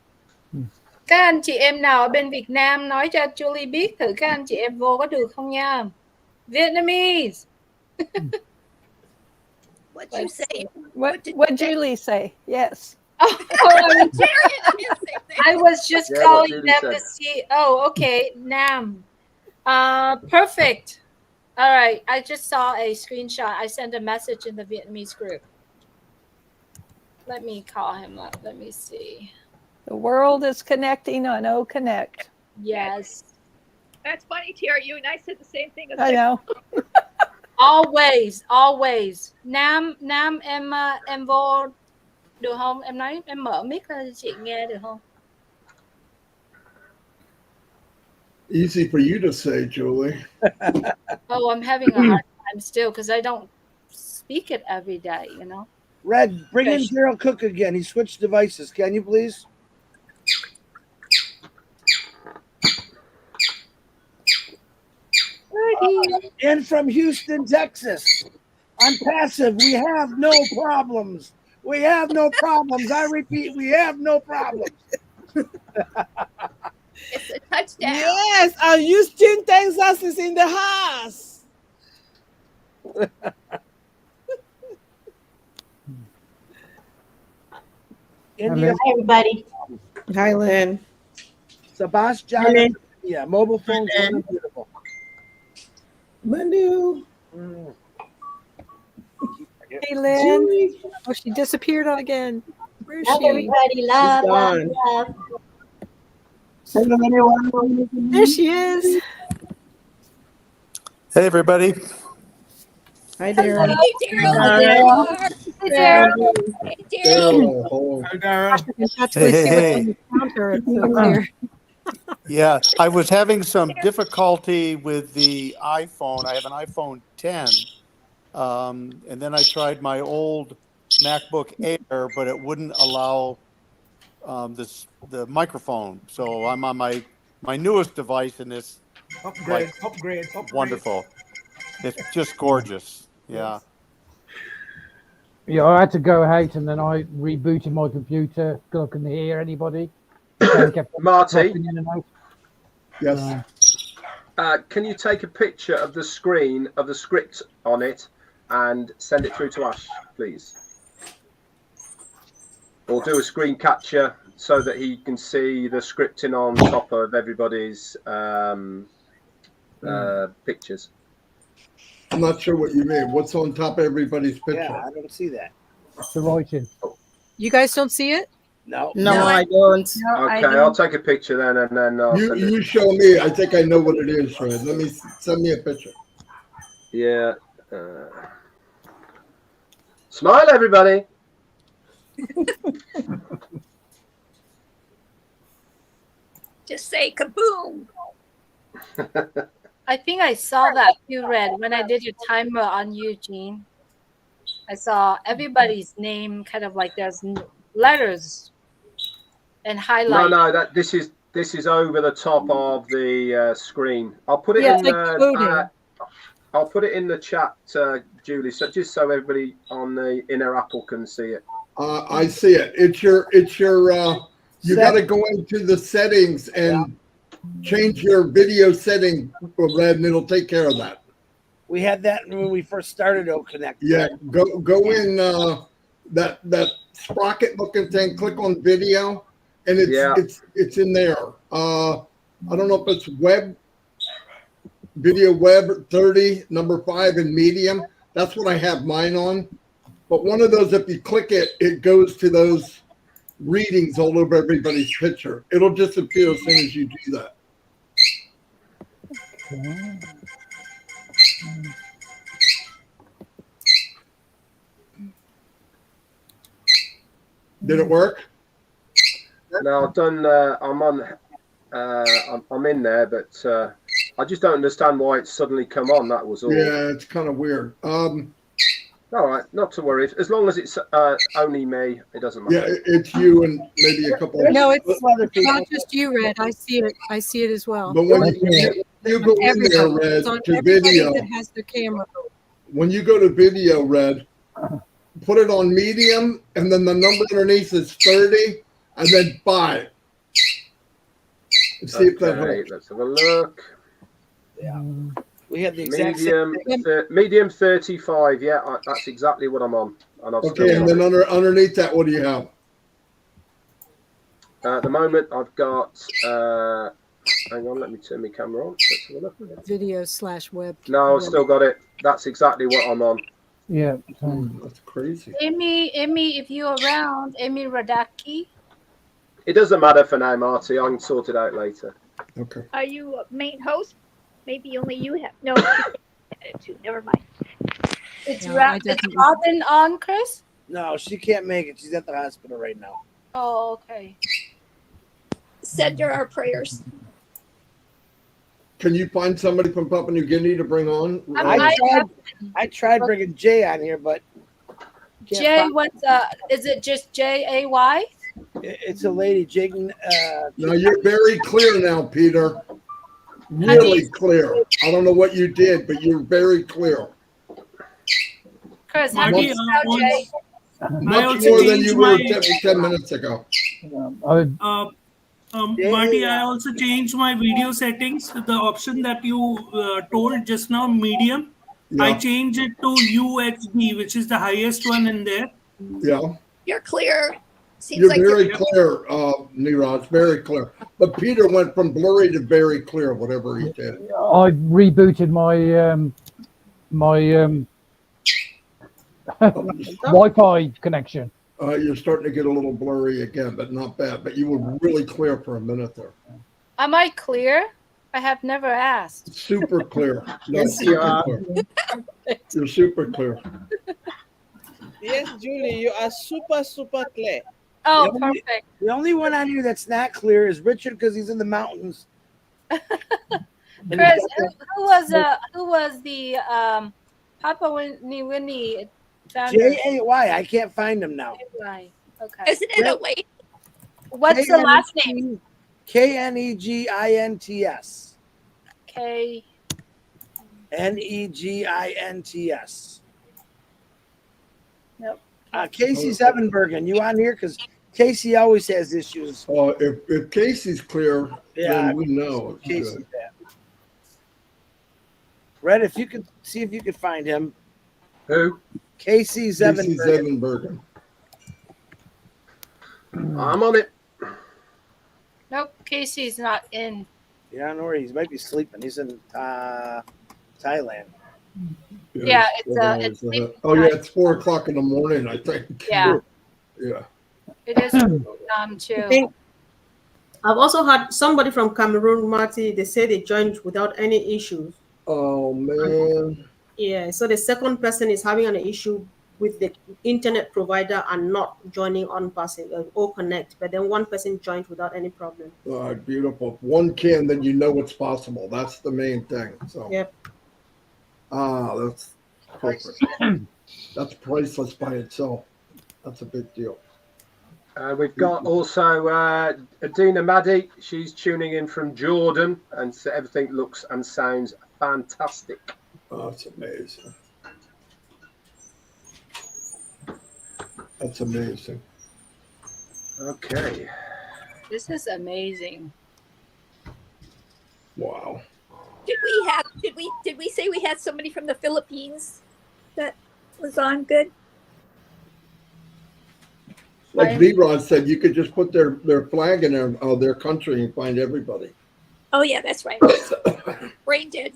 Các anh chị em nào ở bên Việt Nam nói cho Julie biết thử các anh chị em vô có được không nha. Vietnamese. What you say? What Julie say? Yes. I was just calling them to see. Oh, okay. Nam. Perfect. All right. I just saw a screenshot. I sent a message in the Vietnamese group. Let me call him up. Let me see. The world is connecting on OConnect. Yes. That's funny, Tara. You and I said the same thing. I know. Always. Nam em vô được không? Em nói em mở mic ra cho chị nghe được không? Easy for you to say, Julie. Oh, I'm having a hard time still because I don't speak it every day, you know. Red, bring in Gerald Cook again. He switched devices. Can you please? And from Houston, Texas. Unpassive, we have no problems. We have no problems. I repeat, we have no problems. It's a touchdown. Yes, Houston, Texas is in the house. India, Hi, everybody. Hi, Lynn. Sebastian, Yeah, mobile phones are beautiful. Manu. Hey, Lynn. Oh, she disappeared again. Where is Love she? everybody. Love, She's love, gone. love. Hello, everyone. There she is. Hey, everybody. Hi, Darren. Hey, Daryl. Hi, There you Daryl. are. Hey, Daryl. Hey, Daryl. Hi, Daryl. That's Hey, to hey, see what's on hey. the counter. It's so clear. Yeah, I was having some difficulty with the iPhone. I have an iPhone 10. And then I tried my old MacBook Air, but it wouldn't allow the microphone. So I'm on my newest device, and it's Upgrade. wonderful. It's just gorgeous. Yeah. Yeah, I had to go out and then I rebooted my computer because I couldn't hear anybody. So I kept Marty? dropping in and out. Yes. Can you take a picture of the screen of the script on it and send it through to Ash, please? Or do a screen capture so that he can see the scripting on top of everybody's pictures. I'm not sure what you mean. What's on top of everybody's picture? Yeah, I don't see that. The writing. You guys don't see it? No. No, I don't. Okay, I'll take a picture then, and then I'll send it. You show me. I think I know what it is, Fred. Send me a picture. Yeah. Smile, everybody. Just say kaboom. I think I saw that you read when I did your timer on Eugene. I saw everybody's name kind of like there's letters and highlight. No, this is over the top of the screen. I'll put it Yeah, in. it's like coding. I'll put it in the chat, Julie, so just so everybody on the inner Apple can see it. I see it. It's your. You got to go into the settings and change your video setting, Red, and it'll take care of that. We had that when we first started OConnect. Yeah, go in that sprocket looking thing. Click on video, and it's in there. I don't know if it's video web 30 number 5 in medium. That's what I have mine on. But one of those, if you click it, it goes to those readings all over everybody's picture. It'll disappear as soon as you do that. Did it work? No, I've done. I'm on. I'm in there, but I just don't understand why it's suddenly come on. That was all. Yeah, it's kind of weird. All right, not to worry. As long as it's only me, it doesn't matter. Yeah, it's you and maybe a couple. No, it's other people. not just you, Red. I see it. I see it as well. But when you go in there, Red, It's on to everybody video, that has their camera. when you go to video, Red, put it on medium, and then the number underneath is 30, and then 5. See if that helps. Let's have a look. Yeah. We had the exact Medium 35. Yeah, that's exactly what I'm on. And I've Okay, and then underneath that, what do you have? at the moment, I've got. Hang on, let me turn my camera on. Let's have a look. Video/web. No, I've still got it. That's exactly what I'm on. Yeah. That's crazy. Amy, if you're around, Amy Radaki. It doesn't matter for now, Marty. I can sort it out later. Okay. Are you a main host? Maybe only you have. No, too. Never mind. It's No, I it's definitely- Robin on, Chris? No, she can't make it. She's at the hospital right now. Oh, okay. Send her our prayers. Can you find somebody from Papua New Guinea to bring on? I tried bringing Jay on here, but can't Jay, find- what's is it just Jay? It's a lady, Jign. No, you're very clear now, Peter. Really clear. I don't know what you did, but you're very clear. Chris, how do you spell Jay? Much more than you were 10 minutes ago. Marty, I also changed my video settings. The option that you told just now, medium, I changed it to UHD, which is the highest one in there. Yeah. You're clear. Seems You're like very clear, Niraj, very clear. But Peter went from blurry to very clear, whatever he did. I rebooted my Wi-Fi connection. You're starting to get a little blurry again, but not bad. But you were really clear for a minute there. Am I clear? I have never asked. Super clear. No, Yes, you super are. clear. You're super clear. Yes, Julie, you are super clear. Oh, The only- perfect. The only one on here that's not clear is Richard because he's in the mountains. And he's Chris, got who was the Papa Winnie founder? J-A-Y. I can't find him now. J-A-Y. Okay. Isn't it a lady? What's the last name? K-N-E-G-I-N-T-S. K. N-E-G-I-N-T-S. Yep. Casey Sevenbergen, you on here? Because Casey always has issues. If Casey's clear, Yeah, then we know it's Casey's good. bad. Red, if you could see if you could find him. Who? Casey Casey Sevenbergen. Zevenbergen. I'm on it. Nope, Casey's not in. Yeah, I don't know where he might be sleeping. He's in Thailand. Yeah, it's sleeping oh yeah, time. it's 4 o'clock in the morning, I think. Yeah. Yeah. It is too. I think I've also had somebody from Cameroon, Marty. They say they joined without any issues. Oh man. Yeah, so the second person is having an issue with the internet provider and not joining ONPASSIVE or Connect, but then one person joined without any problem. All right, beautiful. If one can, then you know it's possible. That's the main thing. So. Yep. That's perfect. That's priceless by itself. That's a big deal. We've got also Adina Maddy. She's tuning in from Jordan, and so everything looks and sounds fantastic. Oh, that's amazing. That's amazing. Okay. This is amazing. Wow. Did we say we had somebody from the Philippines that was on good? Like V-Rod said, you could just put their flag in their country and find everybody. Oh yeah, that's right. Brain did.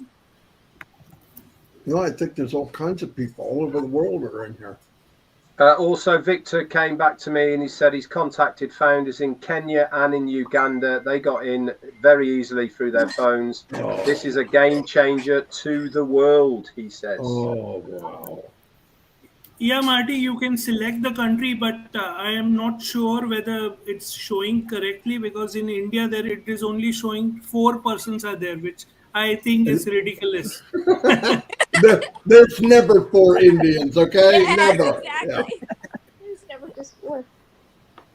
I think there's all kinds of people all over the world are in here. Also, Victor came back to me and he said he's contacted founders in Kenya and in Uganda. They got in very easily through their phones. Oh. This is a game changer to the world, he says. Oh, wow. Yeah, Marty, you can select the country, but I am not sure whether it's showing correctly because in India there it is only showing 4 persons are there, which I think is ridiculous. There's never 4 Indians, okay? Yes, Never. exactly. Yeah. There's never just 4.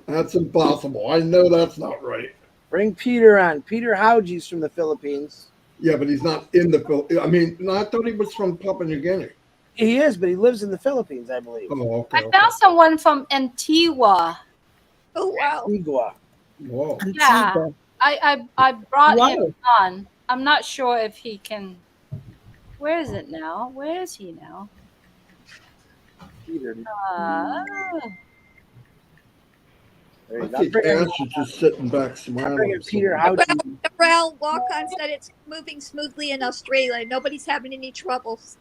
That's impossible. I know that's not right. Bring Peter on. Peter Howge's from the Philippines. Yeah, but he's not in the Philippines. I mean, no, I thought he was from Papua New Guinea. He is, but he lives in the Philippines, I believe. Oh, okay. I found someone from Antigua. Oh wow. Antigua. Whoa. Yeah. I brought Wow. him on. I'm not sure if he can. Where is it now? Where is he now? Peter. Uh, I think Ash is just sitting back smiling. Peter Howge. Well, Walk-On said it's moving smoothly in Australia. Nobody's having any troubles.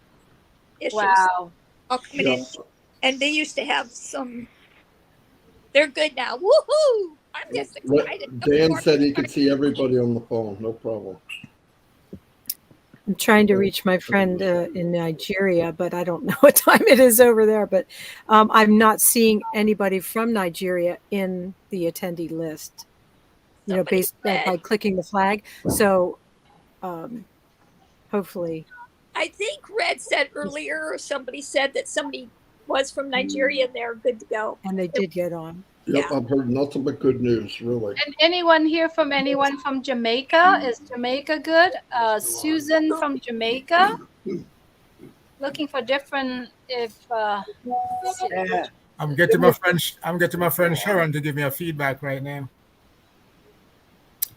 Issues. wow. All coming in. And they used to have some. They're good now. Woohoo! I'm just excited. Dan said he could see everybody on the phone. No problem. I'm trying to reach my friend in Nigeria, but I don't know what time it is over there. But I'm not seeing anybody from Nigeria in the attendee list, you know, based by clicking the flag. So hopefully. I think Red said earlier, or somebody said that somebody was from Nigeria and they're good to go. And they did get on. Yep, I've heard nothing but good news, really. And anyone from Jamaica? Is Jamaica good? Susan from Jamaica. Looking for different Yeah. I'm getting my friend Sharon to give me a feedback right now.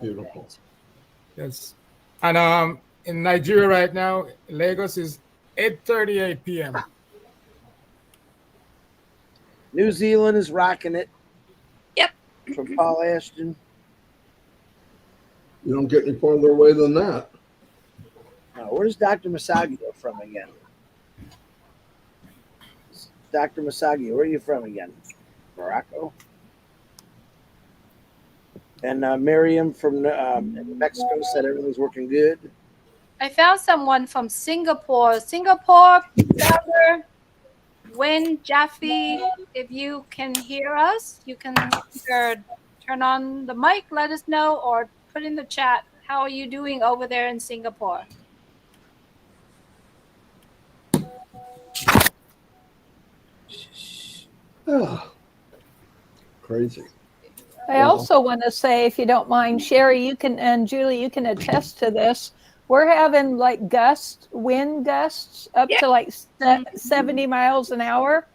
Beautiful. Yes. And in Nigeria right now, Lagos is 8:38 p.m. New Zealand is rocking it. Yep. from Paul Ashton. You don't get any farther away than that. Now, where's Dr. Masagio from again? Dr. Masagio, where are you from again? Morocco? And Miriam from Mexico said everything's working good. I found someone from Singapore. Singapore, Javer, Win, Jaffe, if you can hear us, you can either turn on the mic, let us know, or put in the chat. How are you doing over there in Singapore? Oh, crazy. I also want to say, if you don't mind, Sherry, you can, and Julie, you can attest to this. We're having like wind gusts up to like 70 miles an hour.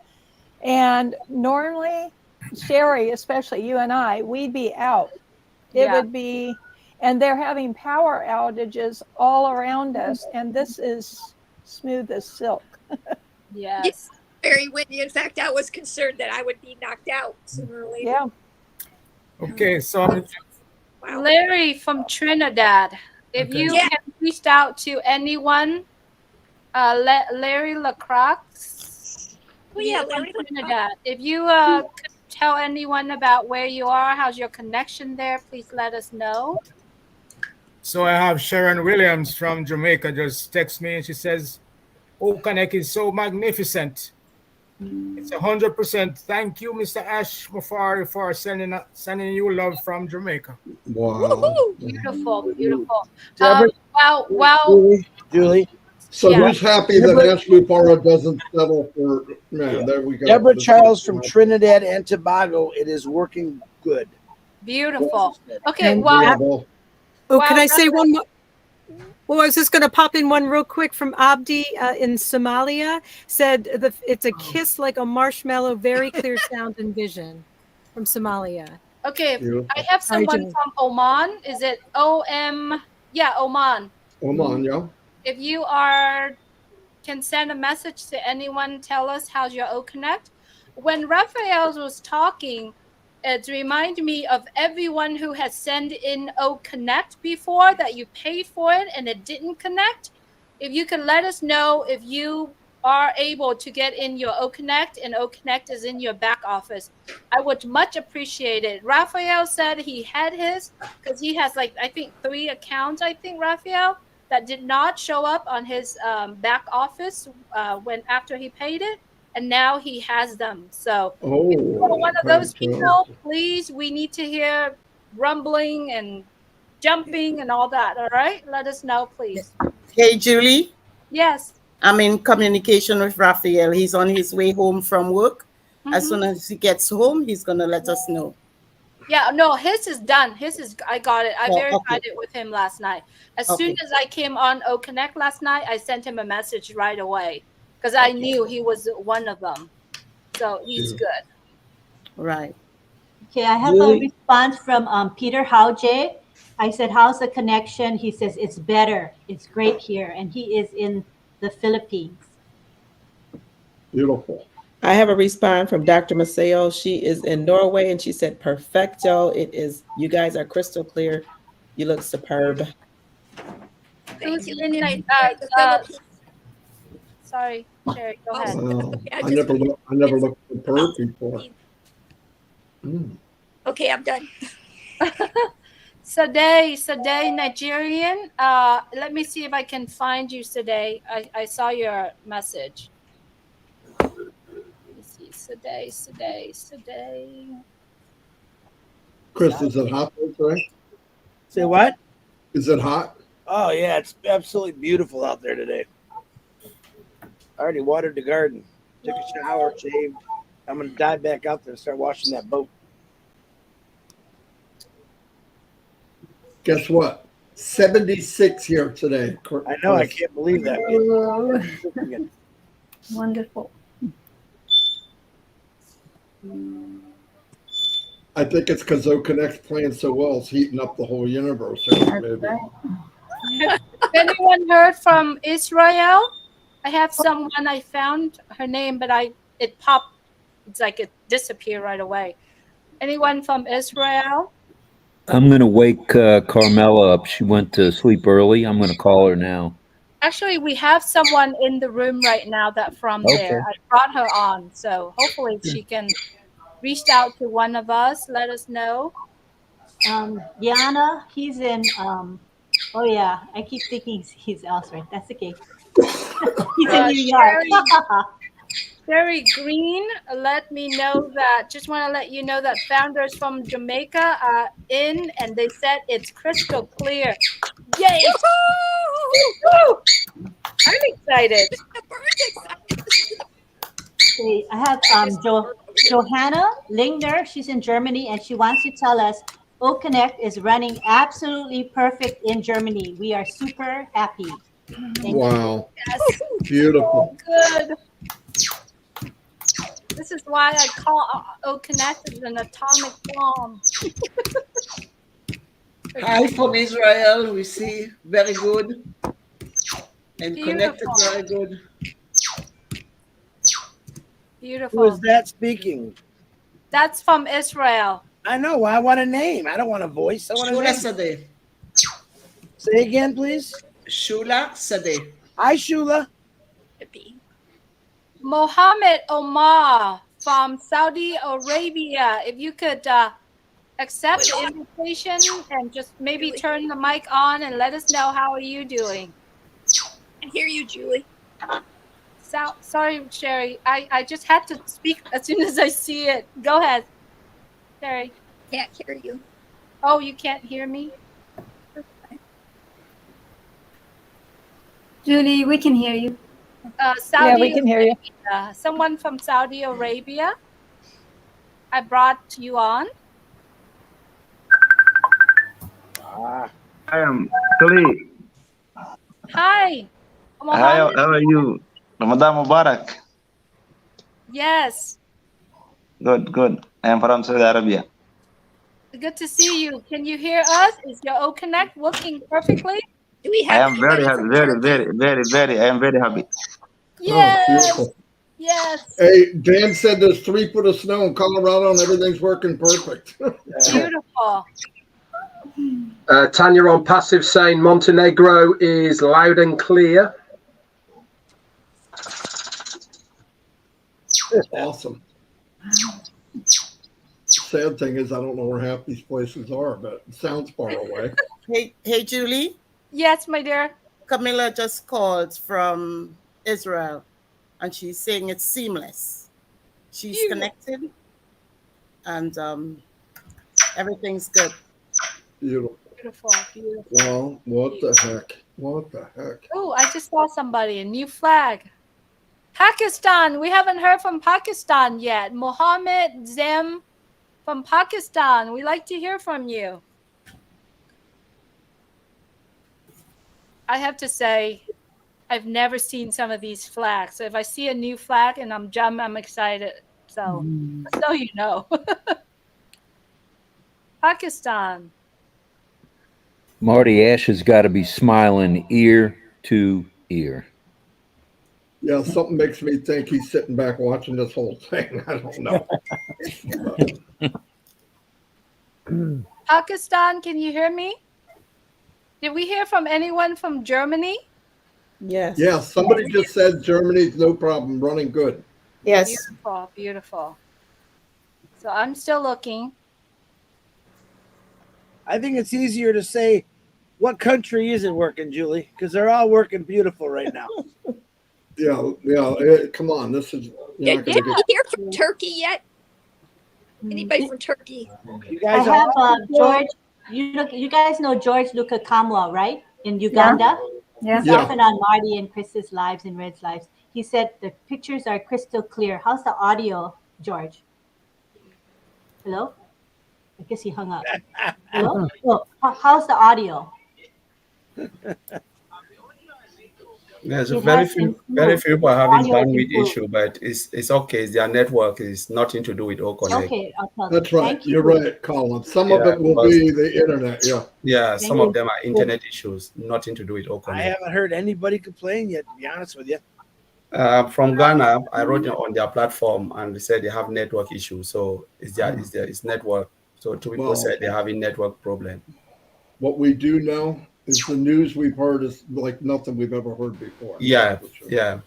And normally, Sherry, especially you and I, we'd be out. It would be, and they're having power outages all around us. And this is smooth as silk. Yes. Very windy. In fact, I was concerned that I would be knocked out sooner or later. Yeah. Okay, so Larry from Trinidad. If you can reach out to anyone, Larry Lacroix. Oh, yeah, Larry Trinidad. If you could tell anyone about where you are, how's your connection there, please let us know. So I have Sharon Williams from Jamaica just text me and she says, "Oh, Connect is so magnificent. It's 100%. Thank you, Mr. Ash Mafari, for sending you love from Jamaica." Wow. Beautiful, beautiful. Well, Julie. So who's happy that Ash Mufara doesn't settle for? Man, there we go. Deborah Charles from Trinidad and Tobago. It is working good. Beautiful. Okay, Oh, can I say one more? Well, I was just going to pop in one real quick from Abdi in Somalia. Said it's a kiss like a marshmallow, very clear sound and vision from Somalia. Okay, I have someone from Oman. Is it OM? Yeah, Oman. Oman, yeah. If you can send a message to anyone, tell us how's your O Connect. When Raphael was talking, it reminded me of everyone who has sent in O Connect before that you paid for it and it didn't connect. If you can let us know if you are able to get in your O Connect and O Connect is in your back office, I would much appreciate it. Raphael said he had his because he has like, I think 3 accounts, Raphael, that did not show up on his back office after he paid it. And now he has them. So if you're one of those people, please, we need to hear rumbling and jumping and all that. All right? Let us know, please. Hey, Julie. Yes. I'm in communication with Raphael. He's on his way home from work. As soon as he gets home, he's going to let us know. Yeah, no, his is done. I got it. I verified it with him last night. As soon as I came on O Connect last night, I sent him a message right away. Because I knew he was one of them. So he's good. Right. Okay, I have a response from Peter Hauge. I said, how's the connection? He says, it's better. It's great here. And he is in the Philippines. Beautiful. I have a response from Dr. Maceo. She is in Norway and she said, perfecto. It is, you guys are crystal clear. You look superb. Who's in Sorry, Sherry, go ahead. I never looked at the bird before. Okay, I'm done. Sade, Nigerian. Let me see if I can find you, Sade. I saw your message. Let me see, Sade. Chris, is it hot there today? Say what? Is it hot? Oh, yeah, it's absolutely beautiful out there today. I already watered the garden, took a shower, shaved. I'm going to dive back out there and start washing that boat. Guess what? 76 here today. I know, I can't believe that. Wonderful. I think it's because O Connect's playing so well, it's heating up the whole universe. Maybe. Has anyone heard from Israel? I have someone, I found her name, but it popped. It's like it disappeared right away. Anyone from Israel? I'm going to wake Carmela up. She went to sleep early. I'm going to call her now. Actually, we have someone in the room right now that from there. Okay. I brought her on, so hopefully she can reach out to one of us. Let us know. Yana, he's in. Oh yeah, I keep thinking he's elsewhere. That's okay. He's in New York. Sherry Green, let me know that. Just want to let you know that founders from Jamaica are in, and they said it's crystal clear. Yay! I'm excited. Okay, I have Johanna Lingner. She's in Germany, and she wants to tell us OConnect is running absolutely perfect in Germany. We are super happy. Thank Wow. Yes. Beautiful. Good. This is why I call OConnect an atomic bomb. Hi from Israel. We see very good and Beautiful. connected very good. Beautiful. Who is that speaking? That's from Israel. I know. I want a name. I don't want a voice. I want a Shula name. Sadeh. Say again, please. Shula Sadeh. Hi, Shula. Mohammad Omar from Saudi Arabia. If you could accept the invitation and just maybe turn the mic on and let us know how are you doing. I hear you, Julie. Sorry, Sherry. I just had to speak as soon as I see it. Go ahead, Sherry. Can't hear you. Oh, you can't hear me? Julie, we can hear you. Saudi Yeah, we can hear you. Arabia. Someone from Saudi Arabia. I brought you on. I am Kali. Hi. How Mohammed. are you? Ramadan Mubarak. Yes. Good, good. I am from Saudi Arabia. Good to see you. Can you hear us? Is your OConnect working perfectly? Do we I have am very happy, I am very happy. Yes. Oh, beautiful. Yes. Hey, Dan said there's 3 foot of snow in Colorado and everything's working perfect. Beautiful. Tanya on passive saying Montenegro is loud and clear. Awesome. Sad thing is I don't know where half these places are, but it sounds far away. Hey, Julie. Yes, my dear. Camilla just called from Israel, and she's saying it's seamless. She's connected, and everything's good. Beautiful. Beautiful. Beautiful. Well, what the heck? What the heck? Oh, I just saw somebody. A new flag. Pakistan. We haven't heard from Pakistan yet. Mohammed Zem from Pakistan. We like to hear from you. I have to say, I've never seen some of these flags. So if I see a new flag and I'm excited. So you know. Pakistan. Marty Ash has got to be smiling ear to ear. Yeah, something makes me think he's sitting back watching this whole thing. I don't know. Pakistan, can you hear me? Did we hear from anyone from Germany? Yes. Yeah, somebody just said Germany's no problem, running good. Yes. Beautiful, beautiful. So I'm still looking. I think it's easier to say what country isn't working, Julie, because they're all working beautiful right now. Yeah. Come on, this is. Did you hear from Turkey yet? Anybody from Turkey? You I guys have are George. You guys know George Luca Kamwa, right? In Uganda. Yeah. He's Yeah. often on Marty and Chris's lives and Red's lives. He said the pictures are crystal clear. How's the audio, George? Hello? I guess he hung up. Hello? Oh, how's the audio? There's It very has few improved. people are having Audio bandwidth improved. issue, but it's okay. Their network is nothing to do with OConnect. Okay, I'll tell them. That's right. Thank you. You're right, Colin. Some of it will be the internet. Yeah. Yeah, Thank some you. of them are internet issues, nothing to do with I OConnect. haven't heard anybody complain yet, to be honest with you. From Ghana, I wrote on their platform and they said they have network issues. So it's network. So two people said they're having network problem. What we do know is the news we've heard is like nothing we've ever heard before. Yeah, sure. yeah.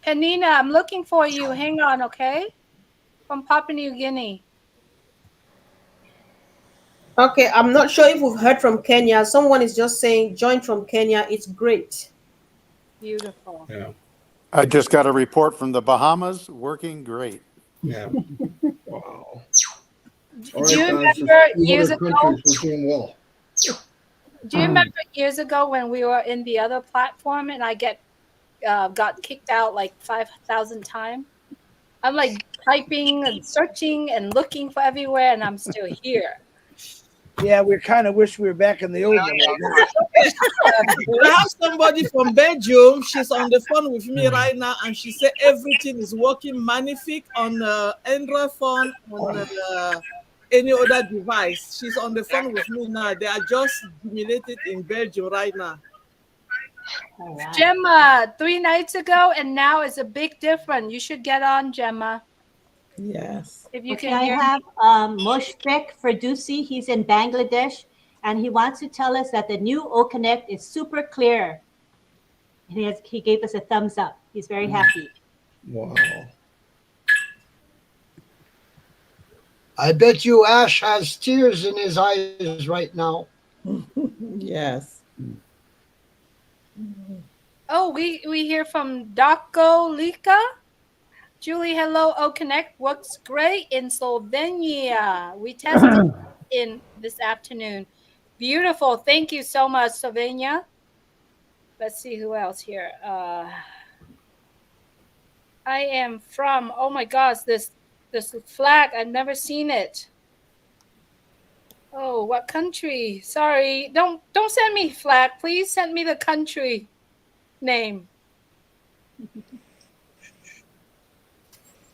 Penina, I'm looking for you. Hang on, okay? From Papua New Guinea. Okay, I'm not sure if we've heard from Kenya. Someone is just saying, join from Kenya. It's great. Beautiful. Yeah. I just got a report from the Bahamas, working great. Yeah. Wow. Do you remember years ago? We're doing well. Do you remember years ago when we were in the other platform and I got kicked out like 5,000 times? I'm like typing and searching and looking for everywhere, and I'm still here. Yeah, we kind of wish we were back in the old one. I have somebody from Belgium. She's on the phone with me right now, and she said everything is working magnifique on Android phone, on any other device. She's on the phone with me now. They are just simulated in Belgium right now. Gemma, 3 nights ago, and now is a big difference. You should get on, Gemma. Yes. If you Okay, can I hear have me. Moshfik Ferdusi. He's in Bangladesh, and he wants to tell us that the new O Connect is super clear. And he gave us a thumbs up. He's very happy. Wow. I bet you Ash has tears in his eyes right now. Yes. Oh, we hear from Dako Lika. Julie, hello. O Connect works great in Slovenia. We tested in this afternoon. Beautiful. Thank you so much, Slovenia. Let's see who else here. I am from, oh my gosh, this flag, I've never seen it. Oh, what country? Sorry, don't send me flag. Please send me the country name.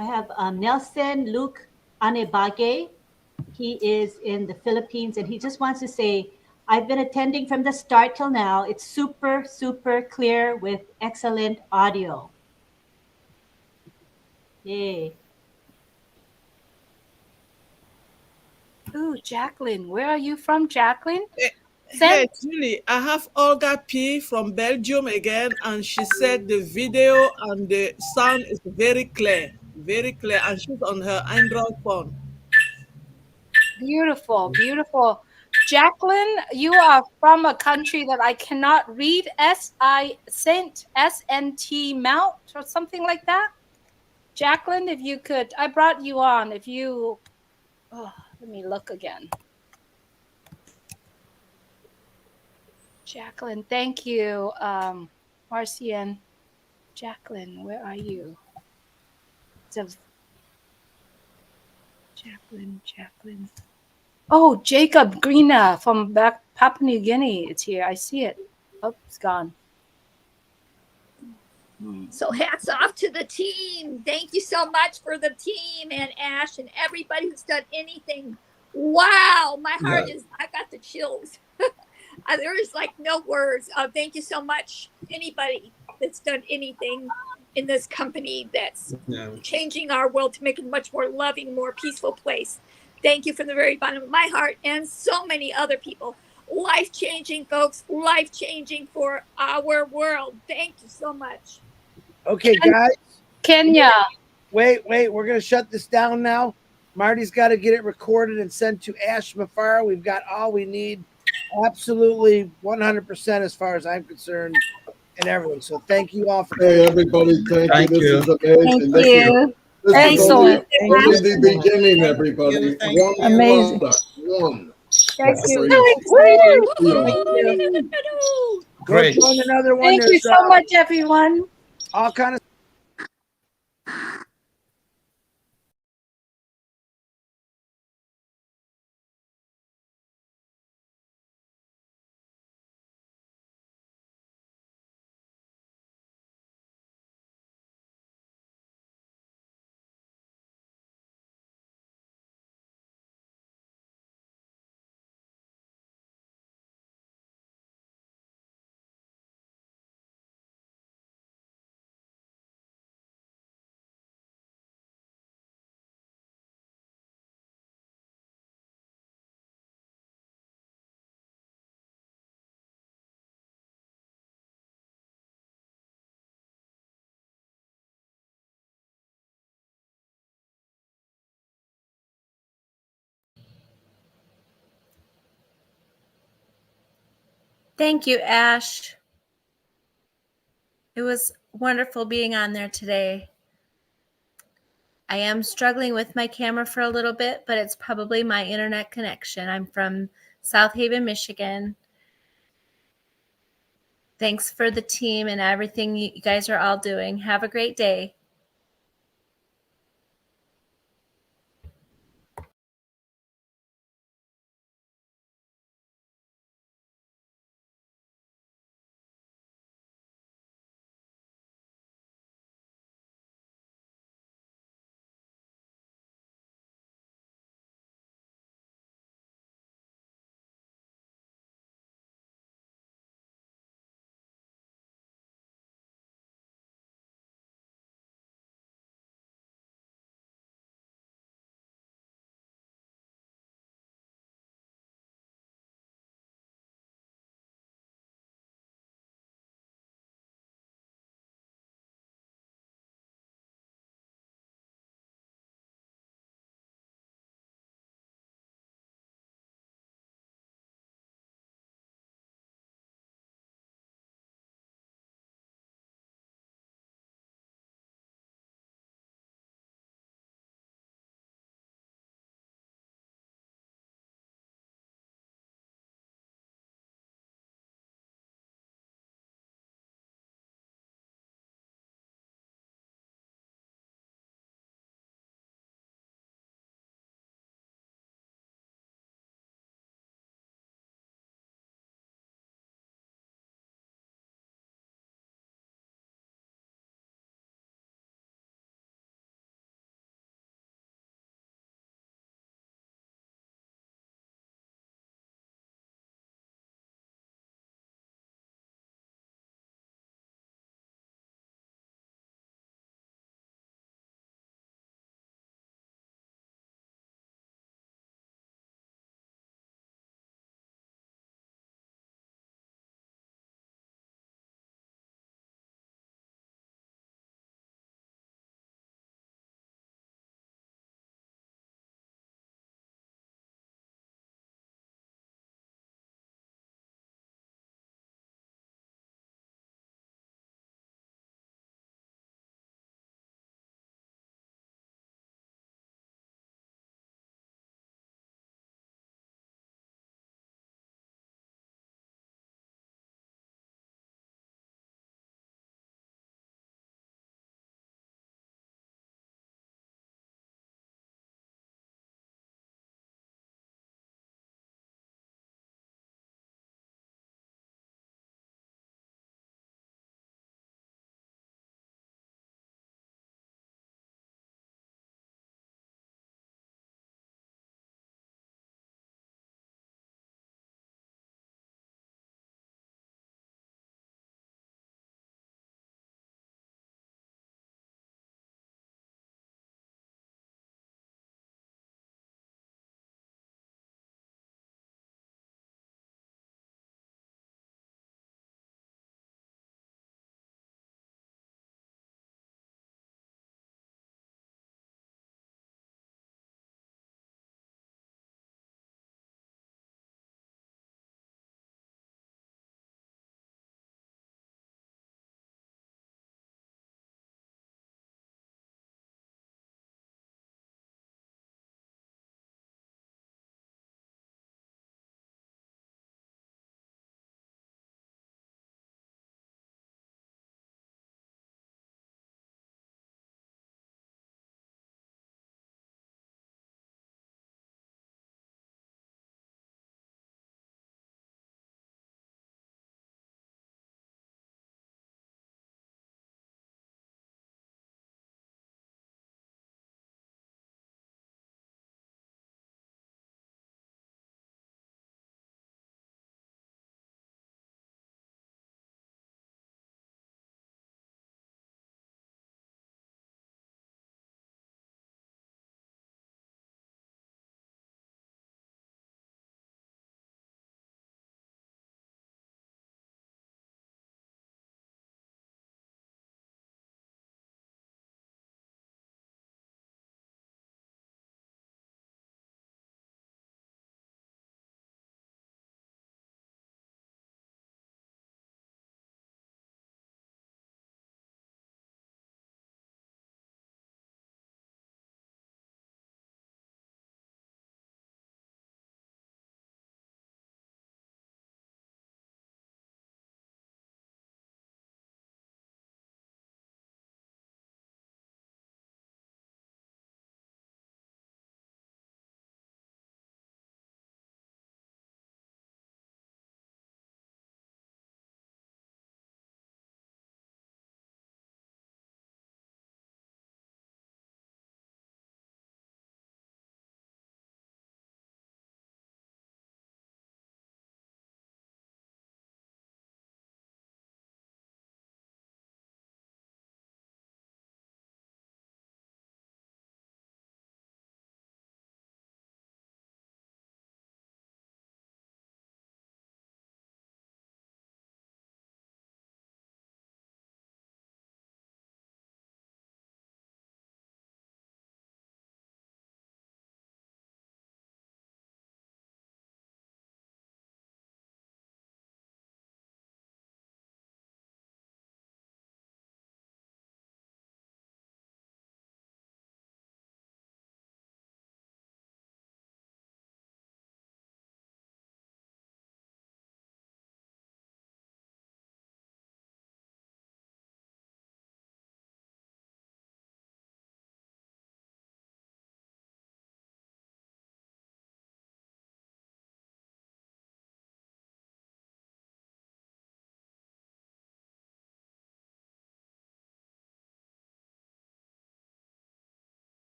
I have Nelson Luke Anebage. He is in the Philippines, and he just wants to say, I've been attending from the start till now. It's super, super clear with excellent audio. Yay. Ooh, Jacqueline. Where are you from, Jacqueline? Hey, Julie, I have Olga P from Belgium again, and she said the video and the sound is very clear, and she's on her Android phone. Beautiful, beautiful. Jacqueline, you are from a country that I cannot read. SNT Mount or something like that. Jacqueline, if you could, I brought you on. If you, let me look again. Jacqueline, thank you. Marcian, Jacqueline, where are you? Jacqueline. Oh, Jacob Greena from back Papua New Guinea. It's here. I see it. Oh, it's gone. So hats off to the team. Thank you so much for the team and Ash and everybody who's done anything. Wow, my heart is, I got the chills. There is like no words. Thank you so much. Anybody that's done anything in this company that's changing our world to make it a much more loving, more peaceful place. Thank you from the very bottom of my heart, and so many other people. Life-changing, folks. Life-changing for our world. Thank you so much. Okay, guys. Kenya. Wait. We're going to shut this down now. Marty's got to get it recorded and sent to Ash Mafara. We've got all we need. Absolutely 100% as far as I'm concerned and everything. So thank you all for Hey, everybody. Thank you. This is amazing. Thank you. This Excellent. is only the beginning, everybody. One Amazing. product. One. Thank That's you. crazy. Go join another one. Thank you so much, everyone. All kind of Thank you, Ash. It was wonderful being on there today. I am struggling with my camera for a little bit, but it's probably my internet connection. I'm from South Haven, Michigan. Thanks for the team and everything you guys are all doing. Have a great day.